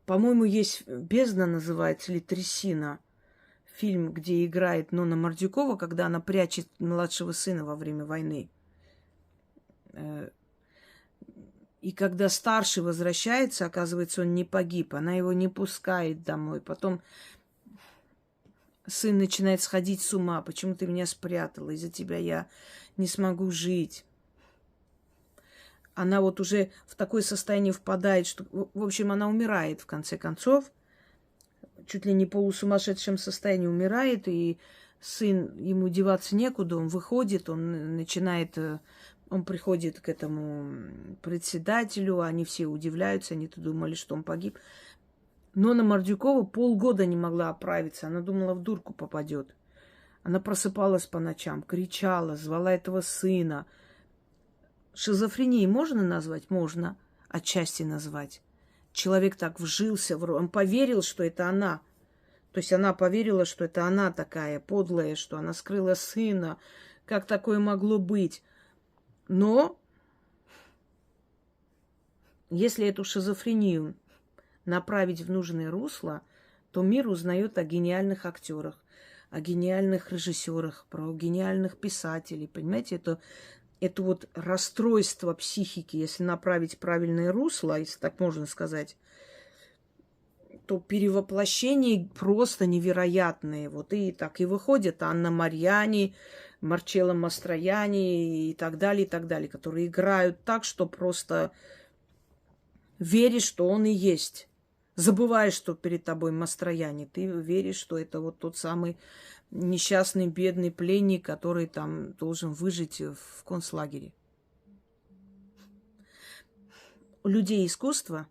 по-моему, есть «Бездна» называется, или «Трясина», фильм, где играет Нонна Мордюкова, когда она прячет младшего сына во время войны. И когда старший возвращается, оказывается, он не погиб, она его не пускает домой. Потом сын начинает сходить с ума. Почему ты меня спрятала? Из-за тебя я не смогу жить. она вот уже в такое состояние впадает, что, в общем, она умирает в конце концов. Чуть ли не в полусумасшедшем состоянии умирает, и сын, ему деваться некуда, он выходит, он начинает, он приходит к этому председателю, они все удивляются, они-то думали, что он погиб. Но на Мордюкова полгода не могла оправиться, она думала, в дурку попадет. Она просыпалась по ночам, кричала, звала этого сына. Шизофренией можно назвать? Можно отчасти назвать. Человек так вжился в роль, он поверил, что это она. То есть она поверила, что это она такая подлая, что она скрыла сына. Как такое могло быть? Но если эту шизофрению направить в нужное русло, то мир узнает о гениальных актерах, о гениальных режиссерах, про гениальных писателей. Понимаете, это вот расстройство психики, если направить в правильное русло, если так можно сказать, то перевоплощения просто невероятные. Вот и так и выходят Анна Марьяни, Марчелло Мастрояни и так далее, которые играют так, что просто веришь, что он и есть. Забываешь, что перед тобой Мастрояни. Ты веришь, что это вот тот самый несчастный, бедный пленник, который там должен выжить в концлагере. У людей искусства,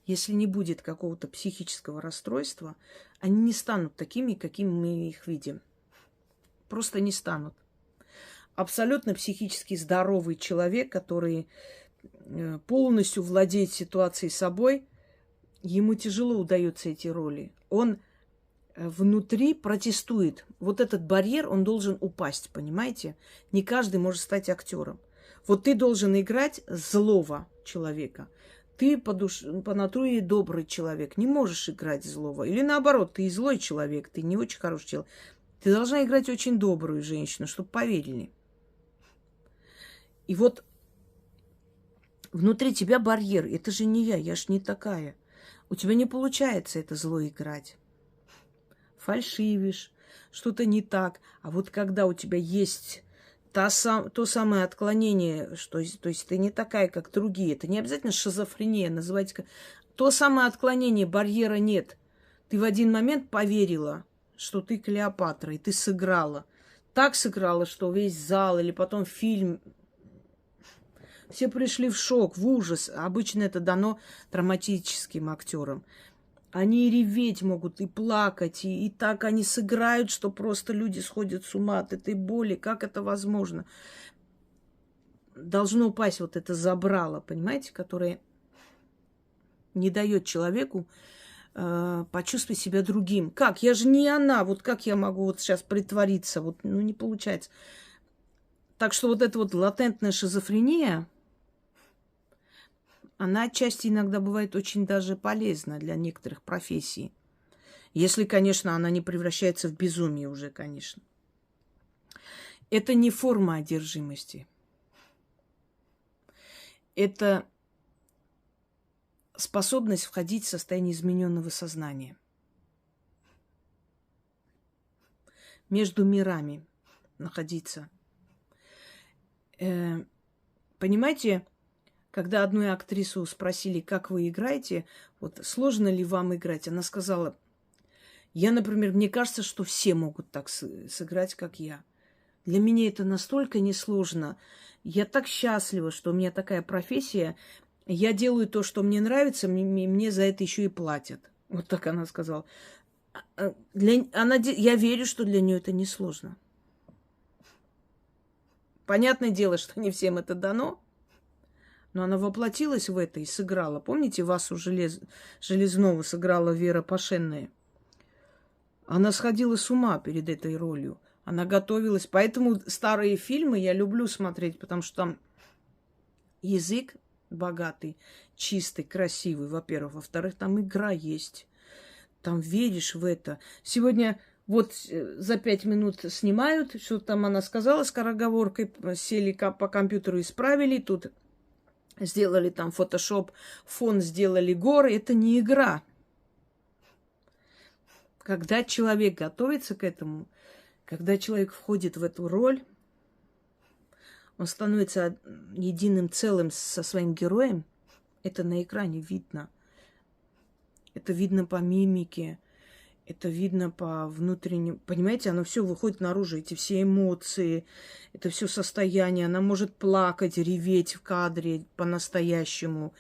если не будет какого-то психического расстройства, они не станут такими, какими мы их видим. Просто не станут. Абсолютно психически здоровый человек, который полностью владеет ситуацией собой, ему тяжело удаются эти роли. Он внутри протестует. Вот этот барьер, он должен упасть, понимаете? Не каждый может стать актером. Вот ты должен играть злого человека. Ты по натуре добрый человек, не можешь играть злого. Или наоборот, ты злой человек, ты не очень хороший человек. Ты должна играть очень добрую женщину, чтобы поверили. И вот внутри тебя барьер. Это же не я ж не такая. У тебя не получается это зло играть. Фальшивишь, что-то не так. А вот когда у тебя есть то самое отклонение, что, то есть ты не такая, как другие, это не обязательно шизофрения, называйте то самое отклонение, барьера нет. Ты в один момент поверила, что ты Клеопатра, и ты сыграла. Так сыграла, что весь зал или потом фильм, все пришли в шок, в ужас. Обычно это дано драматическим актерам. Они и реветь могут, и плакать, и так они сыграют, что просто люди сходят с ума от этой боли. Как это возможно? Должно упасть вот это забрало, понимаете, которое не дает человеку почувствовать себя другим. Как? Я же не она. Вот как я могу вот сейчас притвориться? Вот, ну, не получается. Так что вот эта вот латентная шизофрения, она отчасти иногда бывает очень даже полезна для некоторых профессий. Если, конечно, она не превращается в безумие уже, конечно. Это не форма одержимости. Это способность входить в состояние измененного сознания. Между мирами находиться. Понимаете, когда одну актрису спросили, как вы играете, вот сложно ли вам играть, она сказала, я, например, мне кажется, что все могут так сыграть, как я. Для меня это настолько несложно. Я так счастлива, что у меня такая профессия. Я делаю то, что мне нравится, мне за это еще и платят. Вот так она сказала. Я верю, что для нее это несложно. Понятное дело, что не всем это дано, но она воплотилась в это и сыграла. Помните, Васу Железнову сыграла Вера Пашенная? Она сходила с ума перед этой ролью. Она готовилась. Поэтому старые фильмы я люблю смотреть, потому что там язык богатый, чистый, красивый, во-первых. Во-вторых, там игра есть. Там веришь в это. Сегодня вот за 5 минут снимают, что там она сказала скороговоркой, сели по компьютеру, исправили, тут сделали там фотошоп, фон сделали горы. Это не игра. Когда человек готовится к этому, когда человек входит в эту роль, он становится единым целым со своим героем, это на экране видно. Это видно по мимике, это видно по внутреннему... Понимаете, оно все выходит наружу, эти все эмоции, это все состояние. Она может плакать, реветь в кадре по-настоящему.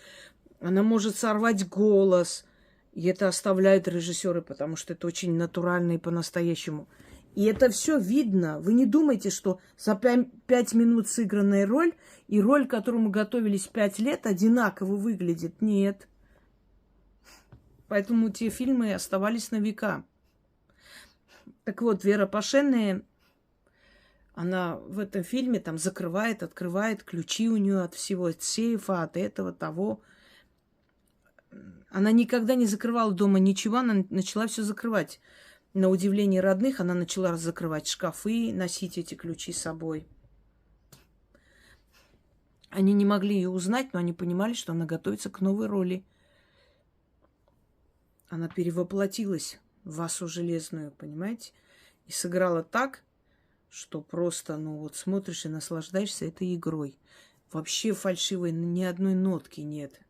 Она может сорвать голос. И это оставляют режиссеры, потому что это очень натурально и по-настоящему. И это все видно. Вы не думайте, что за 5 минут сыгранная роль и роль, к которому готовились 5 лет, одинаково выглядит. Нет. Поэтому те фильмы оставались на века. Так вот, Вера Пашенная, она в этом фильме там закрывает, открывает, ключи у нее от всего, от сейфа, от этого, того. Она никогда не закрывала дома ничего, она начала все закрывать. На удивление родных она начала закрывать шкафы, носить эти ключи с собой. Они не могли ее узнать, но они понимали, что она готовится к новой роли. Она перевоплотилась в Васу Железную, понимаете? И сыграла так, что просто, ну вот смотришь и наслаждаешься этой игрой. Вообще фальшивой ни одной нотки нет.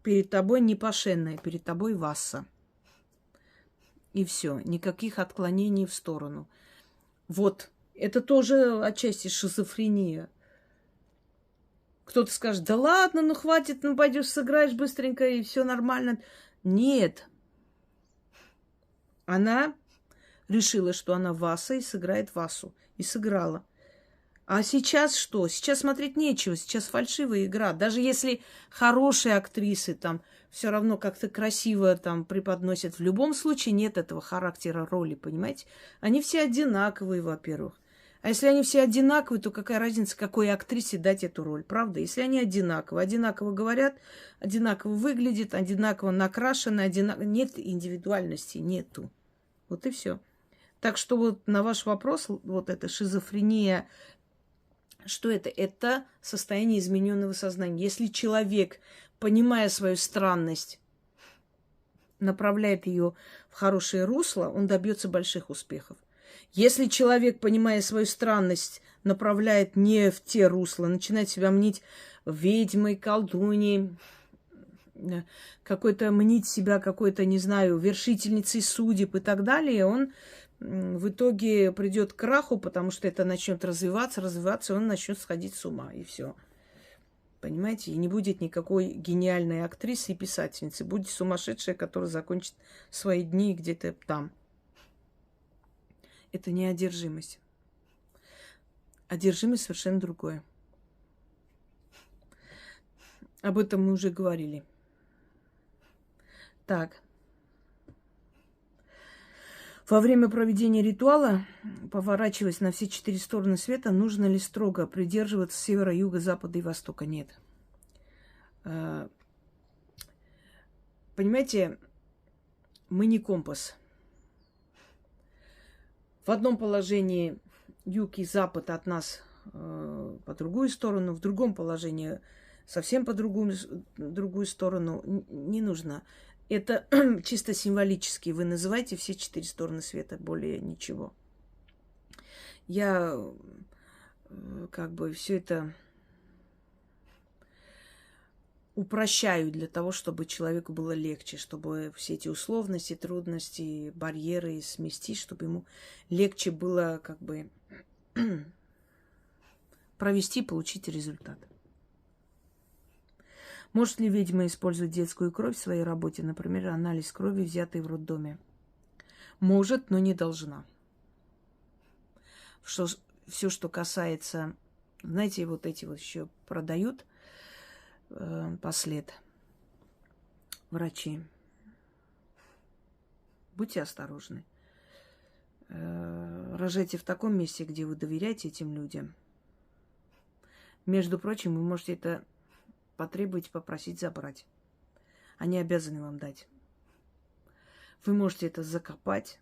Перед тобой не Пашенная, перед тобой Васа. И все, никаких отклонений в сторону. Вот, это тоже отчасти шизофрения. Кто-то скажет, да ладно, ну хватит, ну пойдешь сыграешь быстренько и все нормально. Нет. Она решила, что она Васа и сыграет Васу. И сыграла. А сейчас что? Сейчас смотреть нечего. Сейчас фальшивая игра. Даже если хорошие актрисы там все равно как-то красиво там преподносят, в любом случае нет этого характера роли, понимаете? Они все одинаковые, во-первых. А если они все одинаковые, то какая разница, какой актрисе дать эту роль, правда? Если они одинаковые, одинаково говорят, одинаково выглядят, одинаково накрашены, нет индивидуальности, нету. Вот и все. Так что вот на ваш вопрос, вот эта шизофрения, что это? Это состояние измененного сознания. Если человек, понимая свою странность, направляет ее в хорошее русло, он добьется больших успехов. Если человек, понимая свою странность, направляет не в те русла, начинает себя мнить ведьмой, колдуньей, какой-то мнить себя какой-то, не знаю, вершительницей судеб и так далее, он в итоге придет к краху, потому что это начнет развиваться, и он начнет сходить с ума, и все. Понимаете? И не будет никакой гениальной актрисы и писательницы. Будет сумасшедшая, которая закончит свои дни где-то там. Это не одержимость. Одержимость совершенно другое. Об этом мы уже говорили. Так. Во время проведения ритуала, поворачиваясь на все 4 стороны света, нужно ли строго придерживаться севера, юга, запада и востока? Нет. Понимаете, мы не компас. В одном положении юг и запад от нас по другую сторону, в другом положении совсем по другую сторону. Не нужно. Это чисто символически. Вы называете все 4 стороны света, более ничего. Я как бы все это упрощаю для того, чтобы человеку было легче, чтобы все эти условности, трудности, барьеры сместить, чтобы ему легче было как бы провести, получить результат. Может ли ведьма использовать детскую кровь в своей работе, например, анализ крови, взятый в роддоме? Может, но не должна. Все, что касается, знаете, вот эти вот еще продают послед врачи. Будьте осторожны. Рожайте в таком месте, где вы доверяете этим людям. Между прочим, вы можете это потребовать, попросить забрать. Они обязаны вам дать. Вы можете это закопать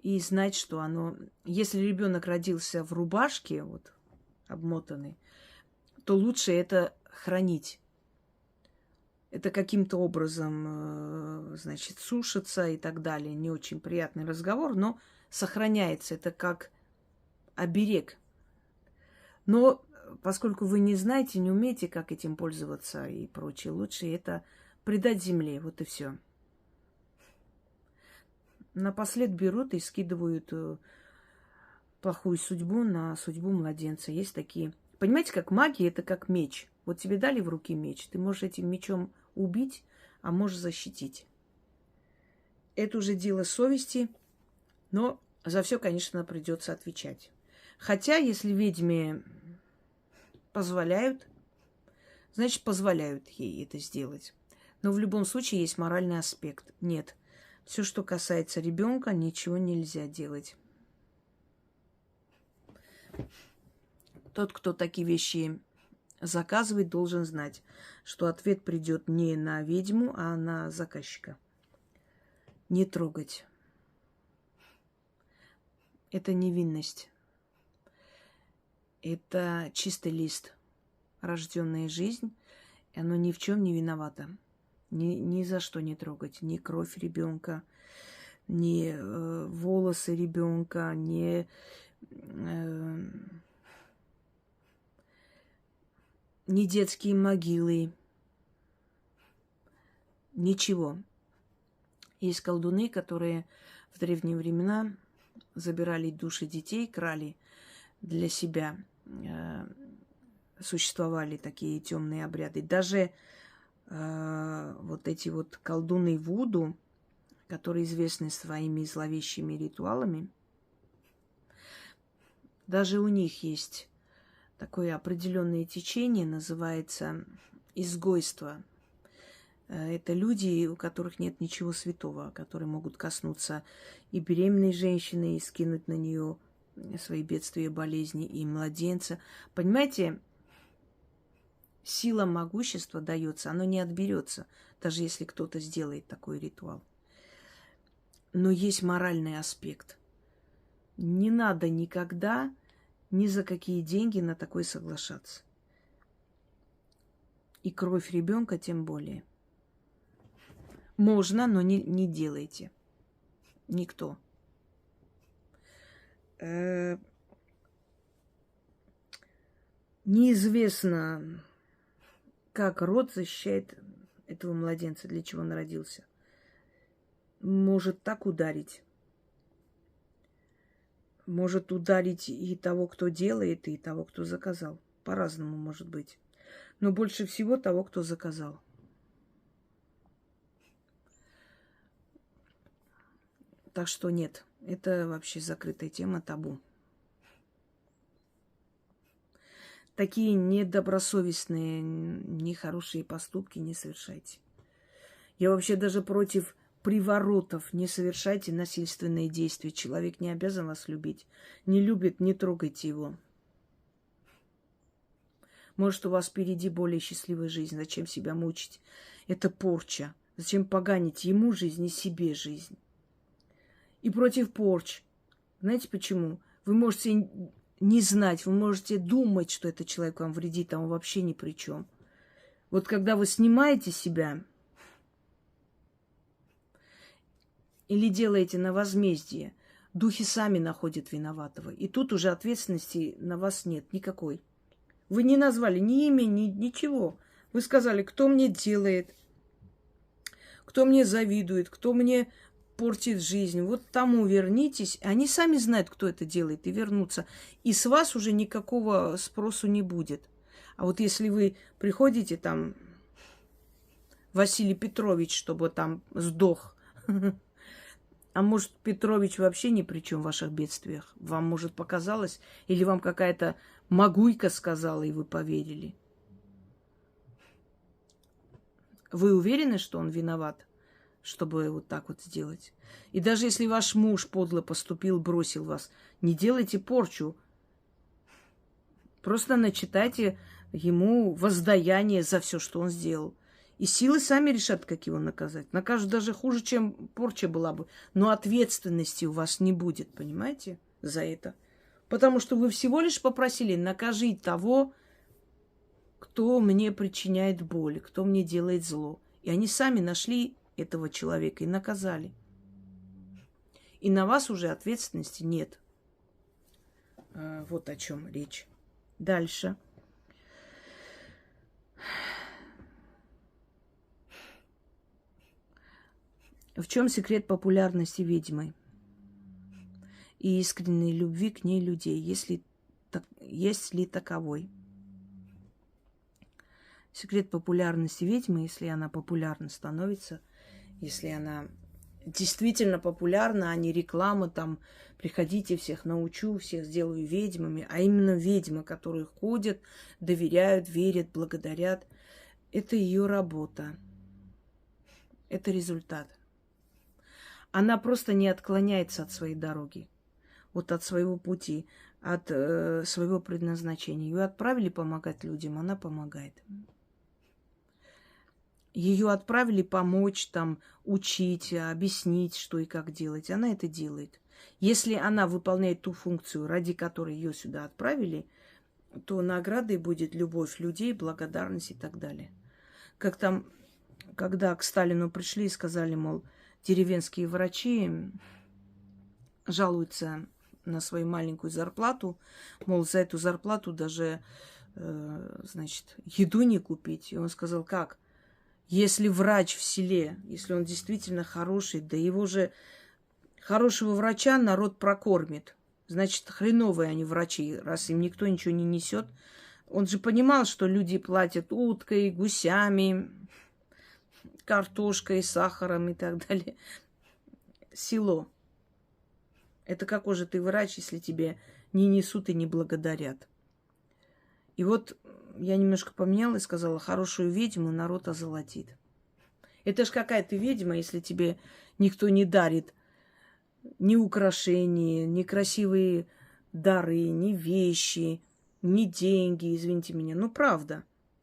и знать, что оно... Если ребенок родился в рубашке, вот, обмотанный, то лучше это хранить. Это каким-то образом, значит, сушится и так далее. Не очень приятный разговор, но сохраняется. Это как оберег. Но поскольку вы не знаете, не умеете, как этим пользоваться и прочее, лучше это предать земле. Вот и все. Напослед берут и скидывают плохую судьбу на судьбу младенца. Есть такие. Понимаете, как магия, это как меч. Вот тебе дали в руки меч, ты можешь этим мечом убить, а можешь защитить. Это уже дело совести, но за все, конечно, придется отвечать. Хотя, если ведьме позволяют, значит, позволяют ей это сделать. Но в любом случае есть моральный аспект. Нет. Все, что касается ребенка, ничего нельзя делать. Тот, кто такие вещи заказывает, должен знать, что ответ придет не на ведьму, а на заказчика. Не трогать. Это невинность. Это чистый лист. Рожденная жизнь, и оно ни в чем не виновато. Ни за что не трогать. Ни кровь ребенка, ни волосы ребенка, ни детские могилы. Ничего. Есть колдуны, которые в древние времена забирали души детей, крали для себя. Существовали такие темные обряды. Даже вот эти вот колдуны Вуду, которые известны своими зловещими ритуалами, даже у них есть такое определенное течение, называется изгойство. Это люди, у которых нет ничего святого, которые могут коснуться и беременной женщины, и скинуть на нее свои бедствия и болезни, и младенца. Понимаете, сила могущества дается, оно не отберется, даже если кто-то сделает такой ритуал. Но есть моральный аспект. Не надо никогда ни за какие деньги на такое соглашаться. И кровь ребенка тем более. Можно, но не делайте. Никто. Неизвестно, как род защищает этого младенца, для чего он родился. Может так ударить. Может ударить и того, кто делает, и того, кто заказал. По-разному может быть. Но больше всего того, кто заказал. Так что нет, это вообще закрытая тема, табу. Такие недобросовестные, нехорошие поступки не совершайте. Я вообще даже против приворотов. Не совершайте насильственные действия. Человек не обязан вас любить. Не любит, не трогайте его. Может, у вас впереди более счастливая жизнь. Зачем себя мучить? Это порча. Зачем поганить ему жизнь и себе жизнь? И против порч. Знаете почему? Вы можете не знать, вы можете думать, что этот человек вам вредит, а он вообще ни при чем. Вот когда вы снимаете себя или делаете на возмездие, духи сами находят виноватого. И тут уже ответственности на вас нет никакой. Вы не назвали ни имя, ничего. Вы сказали, кто мне делает, кто мне завидует, кто мне портит жизнь. Вот тому вернитесь. Они сами знают, кто это делает, и вернутся. И с вас уже никакого спросу не будет. А вот если вы приходите там, Василий Петрович, чтобы там сдох, а может, Петрович вообще ни при чем в ваших бедствиях? Вам, может, показалось? Или вам какая-то магуйка сказала, и вы поверили? Вы уверены, что он виноват, чтобы вот так вот сделать? И даже если ваш муж подло поступил, бросил вас, не делайте порчу. Просто начитайте ему воздаяние за все, что он сделал. И силы сами решат, как его наказать. Накажут даже хуже, чем порча была бы. Но ответственности у вас не будет, понимаете, за это. Потому что вы всего лишь попросили: накажи того, кто мне причиняет боль, кто мне делает зло. И они сами нашли этого человека и наказали. И на вас уже ответственности нет. Вот о чем речь. Дальше. В чем секрет популярности ведьмы и искренней любви к ней людей, есть ли таковой? Секрет популярности ведьмы, если она популярна становится, если она действительно популярна, а не реклама, там, приходите, всех научу, всех сделаю ведьмами, а именно ведьмы, которые ходят, доверяют, верят, благодарят. Это ее работа. Это результат. Она просто не отклоняется от своей дороги, вот от своего пути, от своего предназначения. Ее отправили помогать людям, она помогает. Ее отправили помочь, там, учить, объяснить, что и как делать. Она это делает. Если она выполняет ту функцию, ради которой ее сюда отправили, то наградой будет любовь людей, благодарность и так далее. Как там, когда к Сталину пришли и сказали, мол, деревенские врачи жалуются на свою маленькую зарплату, мол, за эту зарплату даже, значит, еду не купить. И он сказал, как? Если врач в селе, если он действительно хороший, да его же хорошего врача народ прокормит. Значит, хреновые они врачи, раз им никто ничего не несет. Он же понимал, что люди платят уткой, гусями, картошкой, сахаром и так далее. Село. Это какой же ты врач, если тебе не несут и не благодарят? И вот я немножко поменяла и сказала, хорошую ведьму народ озолотит. Это ж какая ты ведьма, если тебе никто не дарит ни украшения, ни красивые дары, ни вещи, ни деньги, извините меня. Ну, правда.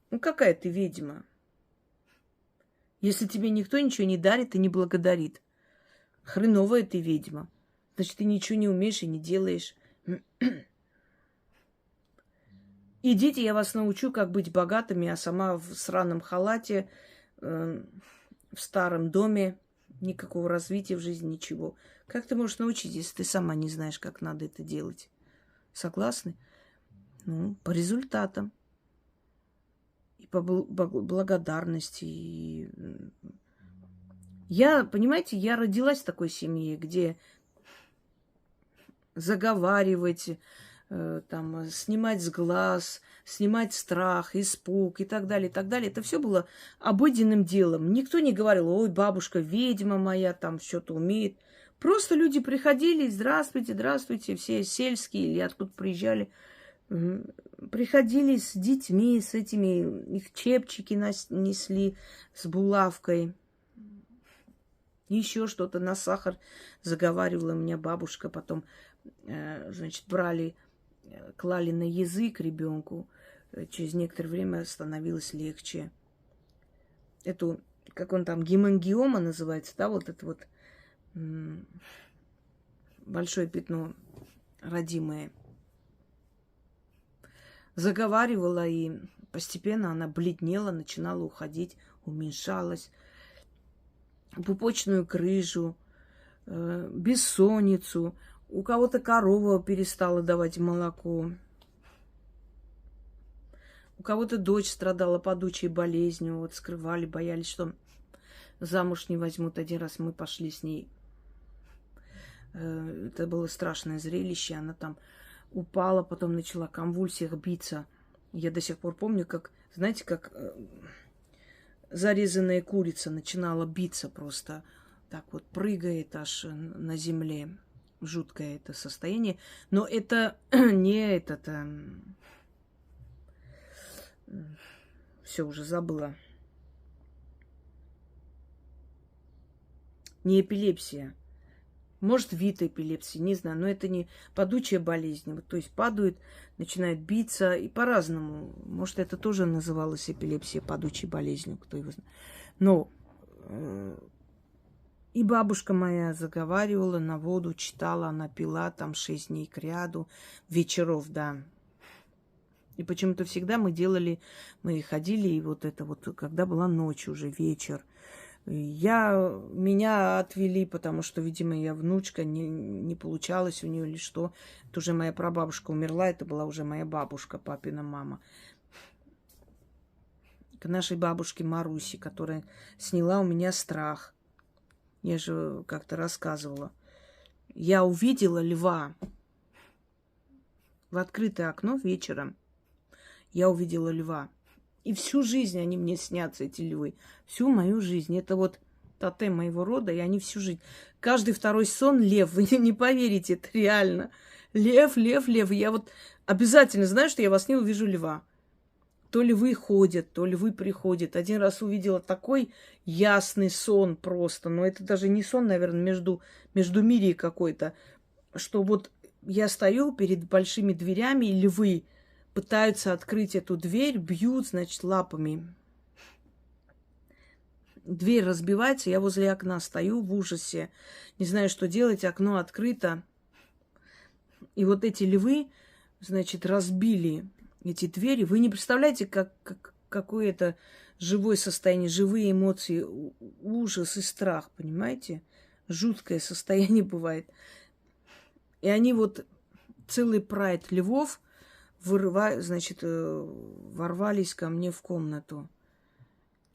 Ну, какая ты ведьма? Если тебе никто ничего не дарит и не благодарит. Хреновая ты ведьма. Значит, ты ничего не умеешь и не делаешь. Идите, я вас научу, как быть богатыми, а сама в сраном халате, в старом доме, никакого развития в жизни, ничего. Как ты можешь научить, если ты сама не знаешь, как надо это делать? Согласны? Ну, по результатам. И по благодарности. И... Я, понимаете, я родилась в такой семье, где заговаривать, там, снимать с глаз, снимать страх, испуг и так далее, и так далее. Это все было обыденным делом. Никто не говорил, ой, бабушка, ведьма моя, там что-то умеет. Просто люди приходили, здравствуйте, здравствуйте, все сельские или откуда приезжали, приходили с детьми, с этими, их чепчики несли с булавкой. Еще что-то на сахар заговаривала меня бабушка, потом, значит, клали на язык ребенку. Через некоторое время становилось легче. Эту, как он там, гемангиома называется, да, вот это вот большое пятно родимое. Заговаривала, и постепенно она бледнела, начинала уходить, уменьшалась. Пупочную крыжу, бессонницу. У кого-то корова перестала давать молоко. У кого-то дочь страдала падучей болезнью. Вот скрывали, боялись, что замуж не возьмут. Один раз мы пошли с ней. Это было страшное зрелище. Она там упала, потом начала в конвульсиях биться. Я до сих пор помню, как, знаете, как зарезанная курица начинала биться просто. Так вот прыгает аж на земле. Жуткое это состояние. Но это не этот... Все, уже забыла. Не эпилепсия. Может, вид эпилепсии, не знаю. Но это не падучая болезнь. Вот, то есть падают, начинают биться. И по-разному. Может, это тоже называлось эпилепсия, падучей болезнью. Кто его знает. Но... И бабушка моя заговаривала, на воду читала, она пила там 6 дней кряду, вечеров, да. И почему-то всегда мы ходили, и вот это вот, когда была ночь уже, вечер, Меня отвели, потому что, видимо, я внучка, не получалось у нее или что. Это уже моя прабабушка умерла, это была уже моя бабушка, папина мама. К нашей бабушке Маруси, которая сняла у меня страх. Я же как-то рассказывала. Я увидела льва в открытое окно вечером. Я увидела льва. И всю жизнь они мне снятся, эти львы. Всю мою жизнь. Это вот тотем моего рода, и они всю жизнь. Каждый второй сон лев. Вы не поверите, это реально. Лев, лев, лев. И я вот обязательно знаю, что я во сне увижу льва. То львы ходят, то львы приходят. Один раз увидела такой ясный сон просто. Но это даже не сон, наверное, междумирье какой-то. Что вот я стою перед большими дверями, и львы пытаются открыть эту дверь, бьют, значит, лапами. Дверь разбивается, я возле окна стою в ужасе. Не знаю, что делать, окно открыто. И вот эти львы, значит, разбили эти двери. Вы не представляете, какое это живое состояние, живые эмоции, ужас и страх, понимаете? Жуткое состояние бывает. И они вот, целый прайд львов, ворвались ко мне в комнату.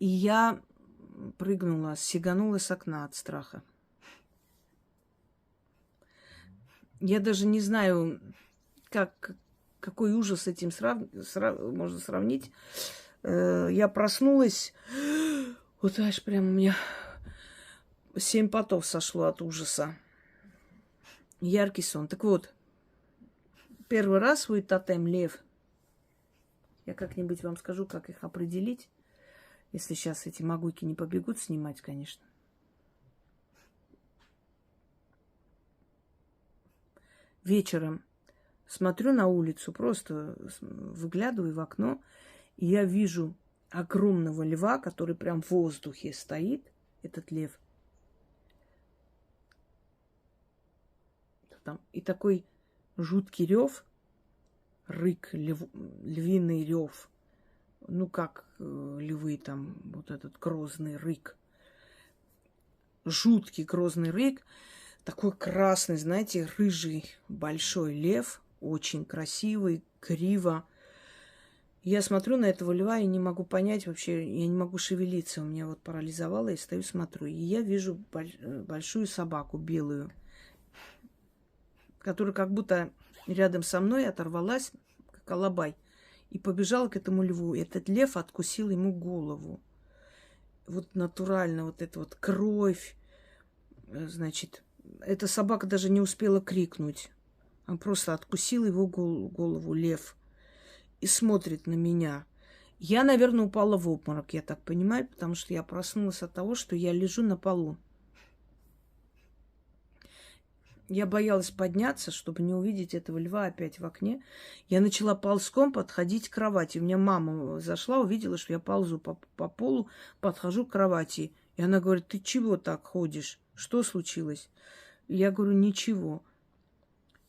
И я прыгнула, сиганула с окна от страха. Я даже не знаю, какой ужас с этим можно сравнить. Я проснулась, вот аж прям у меня 7 потов сошло от ужаса. Яркий сон. Так вот, первый раз свой тотем лев. Я как-нибудь вам скажу, как их определить. Если сейчас эти могуйки не побегут снимать, конечно. Вечером смотрю на улицу, просто выглядываю в окно, и я вижу огромного льва, который прям в воздухе стоит, этот лев. И такой жуткий рев, рык, львиный рев. Ну, как львы там, вот этот грозный рык. Жуткий грозный рык. Такой красный, знаете, рыжий большой лев. Очень красивый, криво. Я смотрю на этого льва и не могу понять вообще, я не могу шевелиться. У меня вот парализовало, и стою, смотрю. И я вижу большую собаку белую, которая как будто рядом со мной оторвалась, как алабай, и побежала к этому льву. Этот лев откусил ему голову. Вот натурально вот эта вот кровь. Значит, эта собака даже не успела крикнуть. Он просто откусил его голову, лев, и смотрит на меня. Я, наверное, упала в обморок, я так понимаю, потому что я проснулась от того, что я лежу на полу. Я боялась подняться, чтобы не увидеть этого льва опять в окне. Я начала ползком подходить к кровати. У меня мама зашла, увидела, что я ползу по полу, подхожу к кровати. И она говорит: ты чего так ходишь? Что случилось? Я говорю: ничего.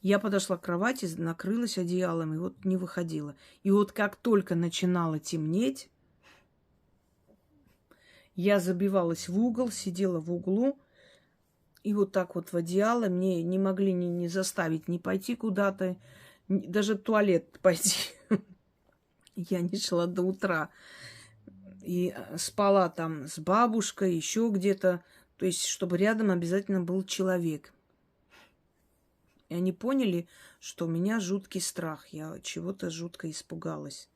Я подошла к кровати, накрылась одеялом и вот не выходила. И вот как только начинало темнеть, я забивалась в угол, сидела в углу, и вот так вот в одеяло мне не могли ни заставить ни пойти куда-то, даже в туалет пойти. Я не шла до утра. И спала там с бабушкой, еще где-то. То есть, чтобы рядом обязательно был человек. И они поняли, что у меня жуткий страх. Я чего-то жутко испугалась.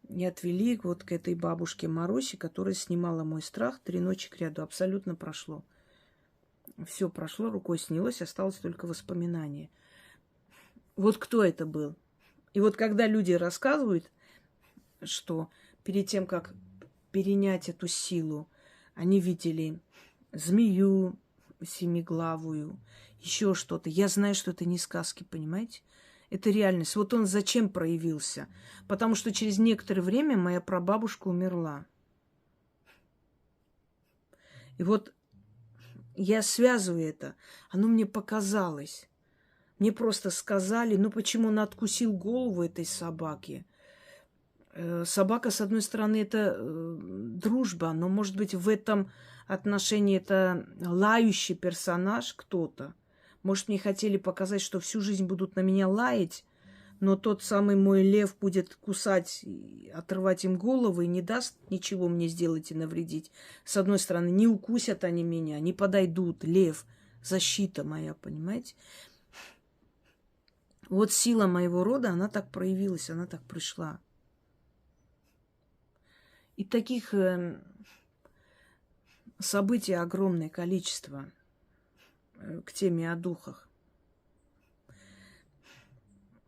И отвели вот к этой бабушке Марусе, которая снимала мой страх 3 ночи кряду. Абсолютно прошло. Все прошло, рукой снялось, осталось только воспоминание. Вот кто это был. И вот когда люди рассказывают, что перед тем, как перенять эту силу, они видели змею семиглавую, еще что-то. Я знаю, что это не сказки, понимаете? Это реальность. Вот он зачем проявился? Потому что через некоторое время моя прабабушка умерла. И вот я связываю это. Оно мне показалось. Мне просто сказали, ну почему он откусил голову этой собаки? Собака, с одной стороны, это дружба, но, может быть, в этом отношении это лающий персонаж кто-то. Может, мне хотели показать, что всю жизнь будут на меня лаять, но тот самый мой лев будет кусать, отрывать им головы и не даст ничего мне сделать и навредить. С одной стороны, не укусят они меня, не подойдут. Лев, защита моя, понимаете? Вот сила моего рода, она так проявилась, она так пришла. И таких событий огромное количество к теме о духах.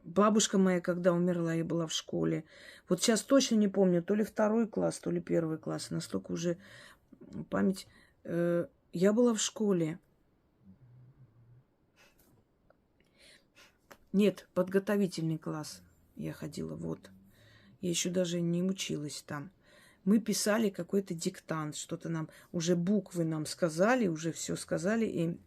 Бабушка моя, когда умерла, я была в школе. Вот сейчас точно не помню, то ли 2 класс, то ли 1 класс. Настолько уже память. Я была в школе. Нет, подготовительный класс я ходила, вот. Я еще даже не училась там. Мы писали какой-то диктант, что-то нам, уже буквы нам сказали, уже все сказали. И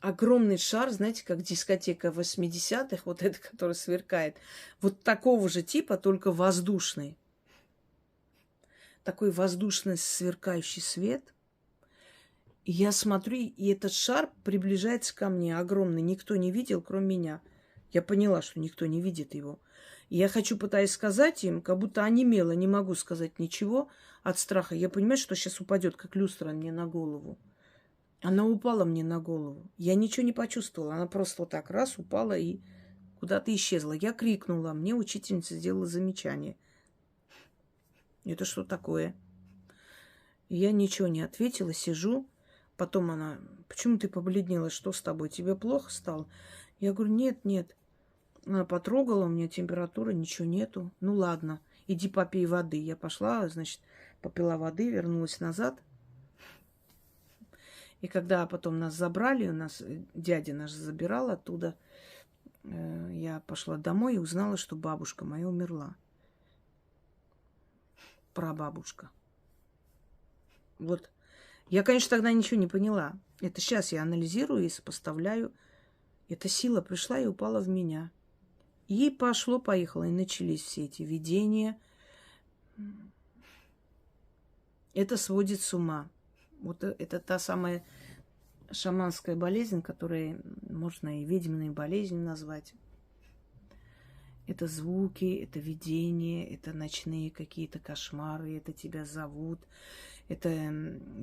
огромный шар, знаете, как дискотека 80-х, вот это, который сверкает. Вот такого же типа, только воздушный. Такой воздушный сверкающий свет. И я смотрю, и этот шар приближается ко мне, огромный. Никто не видел, кроме меня. Я поняла, что никто не видит его. И я пытаюсь сказать им, как будто онемела, не могу сказать ничего от страха. Я понимаю, что сейчас упадет, как люстра мне на голову. Она упала мне на голову. Я ничего не почувствовала. Она просто вот так раз упала и куда-то исчезла. Я крикнула. Мне учительница сделала замечание. Это что такое? И я ничего не ответила, сижу. Потом она: почему ты побледнела? Что с тобой? Тебе плохо стало? Я говорю: нет, нет. Она потрогала, у меня температура, ничего нету. Ну ладно, иди попей воды. Я пошла, значит, попила воды, вернулась назад. И когда потом нас забрали, у нас дядя наш забирал оттуда, я пошла домой и узнала, что бабушка моя умерла. Прабабушка. Вот. Я, конечно, тогда ничего не поняла. Это сейчас я анализирую и сопоставляю. Эта сила пришла и упала в меня. И пошло-поехало, и начались все эти видения. Это сводит с ума. Вот это та самая шаманская болезнь, которую можно и ведьминой болезнью назвать. Это звуки, это видения, это ночные какие-то кошмары, это тебя зовут, это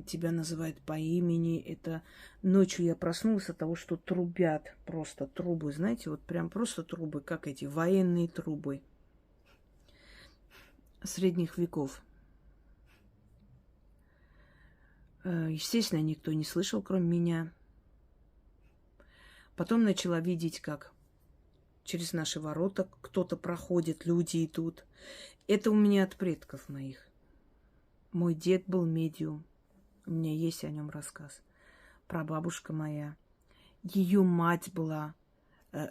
тебя называют по имени, это ночью я проснулась от того, что трубят просто трубы, знаете, вот прям просто трубы, как эти военные трубы средних веков. Естественно, никто не слышал, кроме меня. Потом начала видеть, как через наши ворота кто-то проходит, люди идут. Это у меня от предков моих. Мой дед был медиум. У меня есть о нем рассказ. Прабабушка моя. Ее мать была...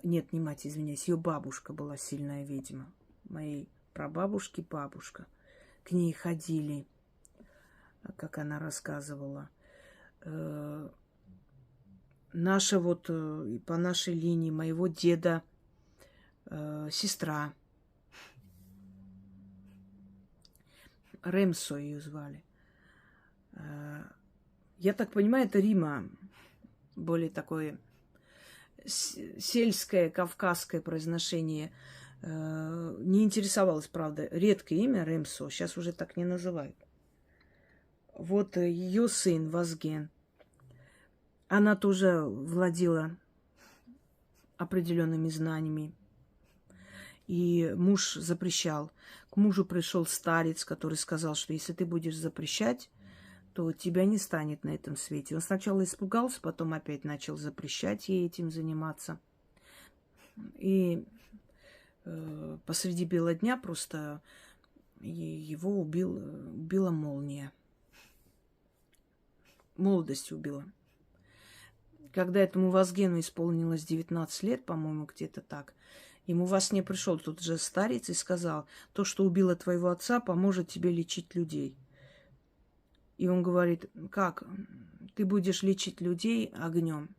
Нет, не мать, извиняюсь. Ее бабушка была сильная ведьма. Моей прабабушки бабушка. К ней ходили, как она рассказывала. Наша вот, по нашей линии, моего деда, сестра. Ремсо ее звали. Я так понимаю, это Рима. Более такое сельское, кавказское произношение. Не интересовалась, правда. Редкое имя Ремсо. Сейчас уже так не называют. Вот ее сын Вазген. Она тоже владела определенными знаниями. И муж запрещал. К мужу пришел старец, который сказал, что если ты будешь запрещать, то тебя не станет на этом свете. Он сначала испугался, потом опять начал запрещать ей этим заниматься. И посреди бела дня просто его убила молния. Молодость убила. Когда этому Вазгену исполнилось 19 лет, по-моему, где-то так, ему во сне пришел тот же старец и сказал: то, что убило твоего отца, поможет тебе лечить людей. И он говорит: как? Ты будешь лечить людей огнем.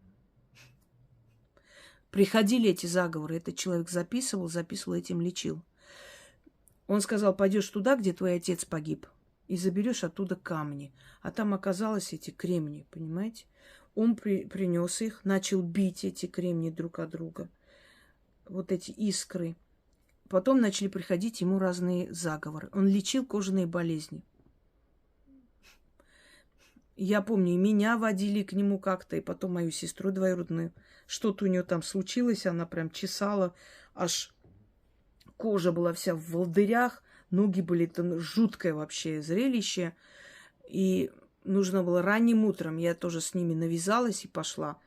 Приходили эти заговоры, этот человек записывал, этим лечил. Он сказал, пойдешь туда, где твой отец погиб, и заберешь оттуда камни. А там оказалось эти кремни, понимаете? Он принес их, начал бить эти кремни друг от друга. Вот эти искры. Потом начали приходить ему разные заговоры. Он лечил кожаные болезни. Я помню, и меня водили к нему как-то, и потом мою сестру двоюродную. Что-то у нее там случилось, она прям чесала, аж кожа была вся в волдырях, ноги были там жуткое вообще зрелище. И нужно было ранним утром, я тоже с ними навязалась и пошла.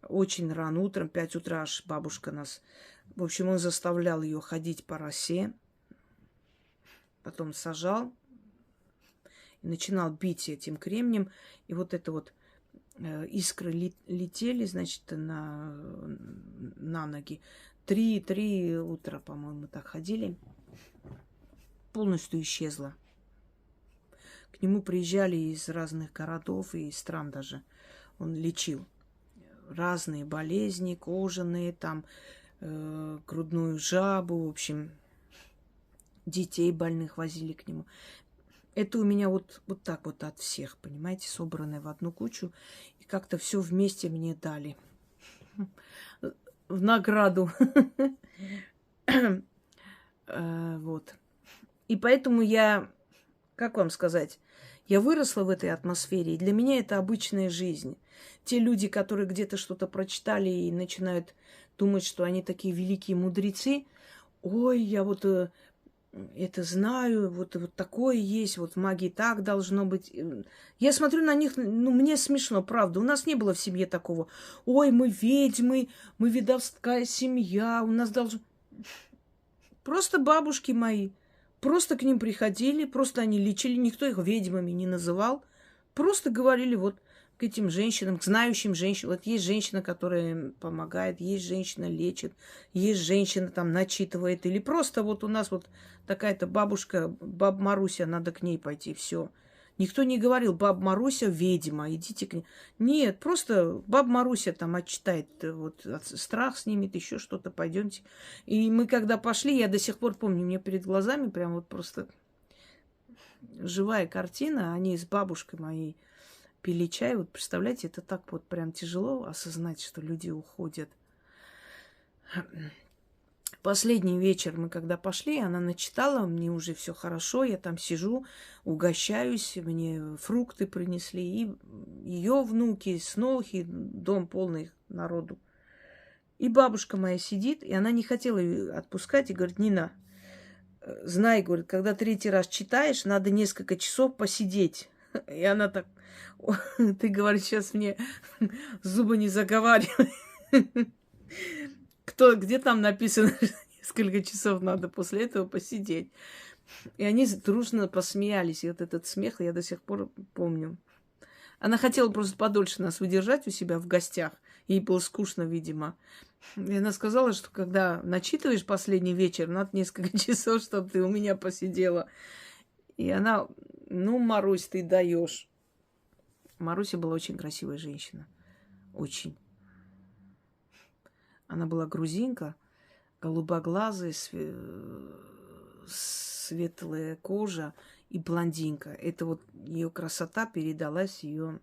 Очень рано утром, 5 утра аж бабушка нас... В общем, он заставлял ее ходить по росе, потом сажал и начинал бить этим кремнем. И вот это вот искры летели, значит, на ноги. 3 утра, по-моему, так ходили. Полностью исчезла. К нему приезжали из разных городов и стран даже. Он лечил разные болезни, кожаные, там, грудную жабу, в общем, детей больных возили к нему. Это у меня вот так вот от всех, понимаете, собранное в одну кучу. И как-то все вместе мне дали. В награду. Вот. И поэтому я, как вам сказать, я выросла в этой атмосфере, и для меня это обычная жизнь. Те люди, которые где-то что-то прочитали и начинают думать, что они такие великие мудрецы, ой, я вот это знаю, вот такое есть, вот в магии так должно быть. Я смотрю на них, ну, мне смешно, правда. У нас не было в семье такого. Ой, мы ведьмы, мы ведовская семья, у нас должно... Просто бабушки мои, просто к ним приходили, просто они лечили, никто их ведьмами не называл. Просто говорили вот к этим женщинам, к знающим женщинам. Вот есть женщина, которая помогает, есть женщина лечит, есть женщина там начитывает. Или просто вот у нас вот такая-то бабушка, баба Маруся, надо к ней пойти, все. Никто не говорил, баба Маруся ведьма, идите к ней. Нет, просто баба Маруся там отчитает, вот страх снимет, еще что-то, пойдемте. И мы когда пошли, я до сих пор помню, мне перед глазами прям вот просто живая картина, они с бабушкой моей пили чай. Вот представляете, это так вот прям тяжело осознать, что люди уходят. Последний вечер мы когда пошли, она начитала, мне уже все хорошо, я там сижу, угощаюсь, мне фрукты принесли, и ее внуки, снохи, дом полный народу. И бабушка моя сидит, и она не хотела ее отпускать, и говорит, Нина, знай, говорит, когда 3-й раз читаешь, надо несколько часов посидеть. И она так, ты, говоришь, сейчас мне зубы не заговаривай. Где там написано, несколько часов надо после этого посидеть. И они дружно посмеялись. И вот этот смех я до сих пор помню. Она хотела просто подольше нас удержать у себя в гостях. Ей было скучно, видимо. И она сказала, что когда начитываешь последний вечер, надо несколько часов, чтобы ты у меня посидела. И она, ну, Марусь, ты даешь. Маруся была очень красивая женщина. Очень. Она была грузинка, голубоглазая, светлая кожа и блондинка. Это вот ее красота передалась ее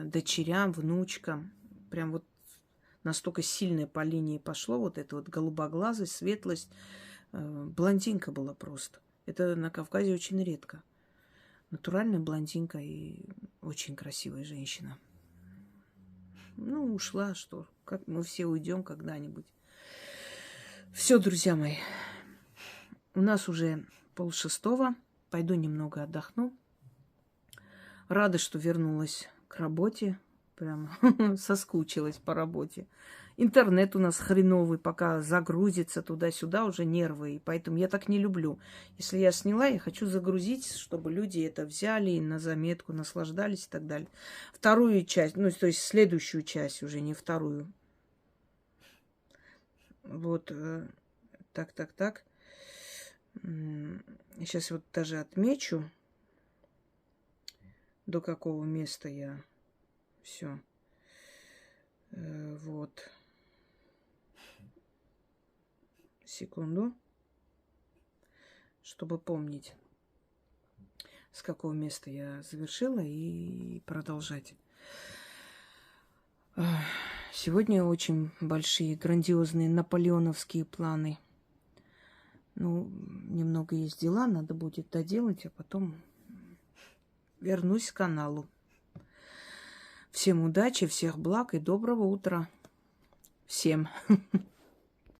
дочерям, внучкам. Прям вот настолько сильная по линии пошло вот это вот голубоглазость, светлость. Блондинка была просто. Это на Кавказе очень редко. Натуральная блондинка и очень красивая женщина. Ну, ушла, что? Как мы все уйдем когда-нибудь. Все, друзья мои. У нас уже 5:30. Пойду немного отдохну. Рада, что вернулась к работе. Прям соскучилась по работе. Интернет у нас хреновый, пока загрузится туда-сюда, уже нервы. И поэтому я так не люблю. Если я сняла, я хочу загрузить, чтобы люди это взяли и на заметку, наслаждались и так далее. Вторую часть, ну, то есть следующую часть, уже не вторую. Вот, так. Сейчас вот даже отмечу, до какого места я все. Вот. Секунду. чтобы помнить, с какого места я завершила, и продолжать. Сегодня очень большие, грандиозные наполеоновские планы. Ну, немного есть дела, надо будет доделать, а потом вернусь к каналу. Всем удачи, всех благ и доброго утра. Всем.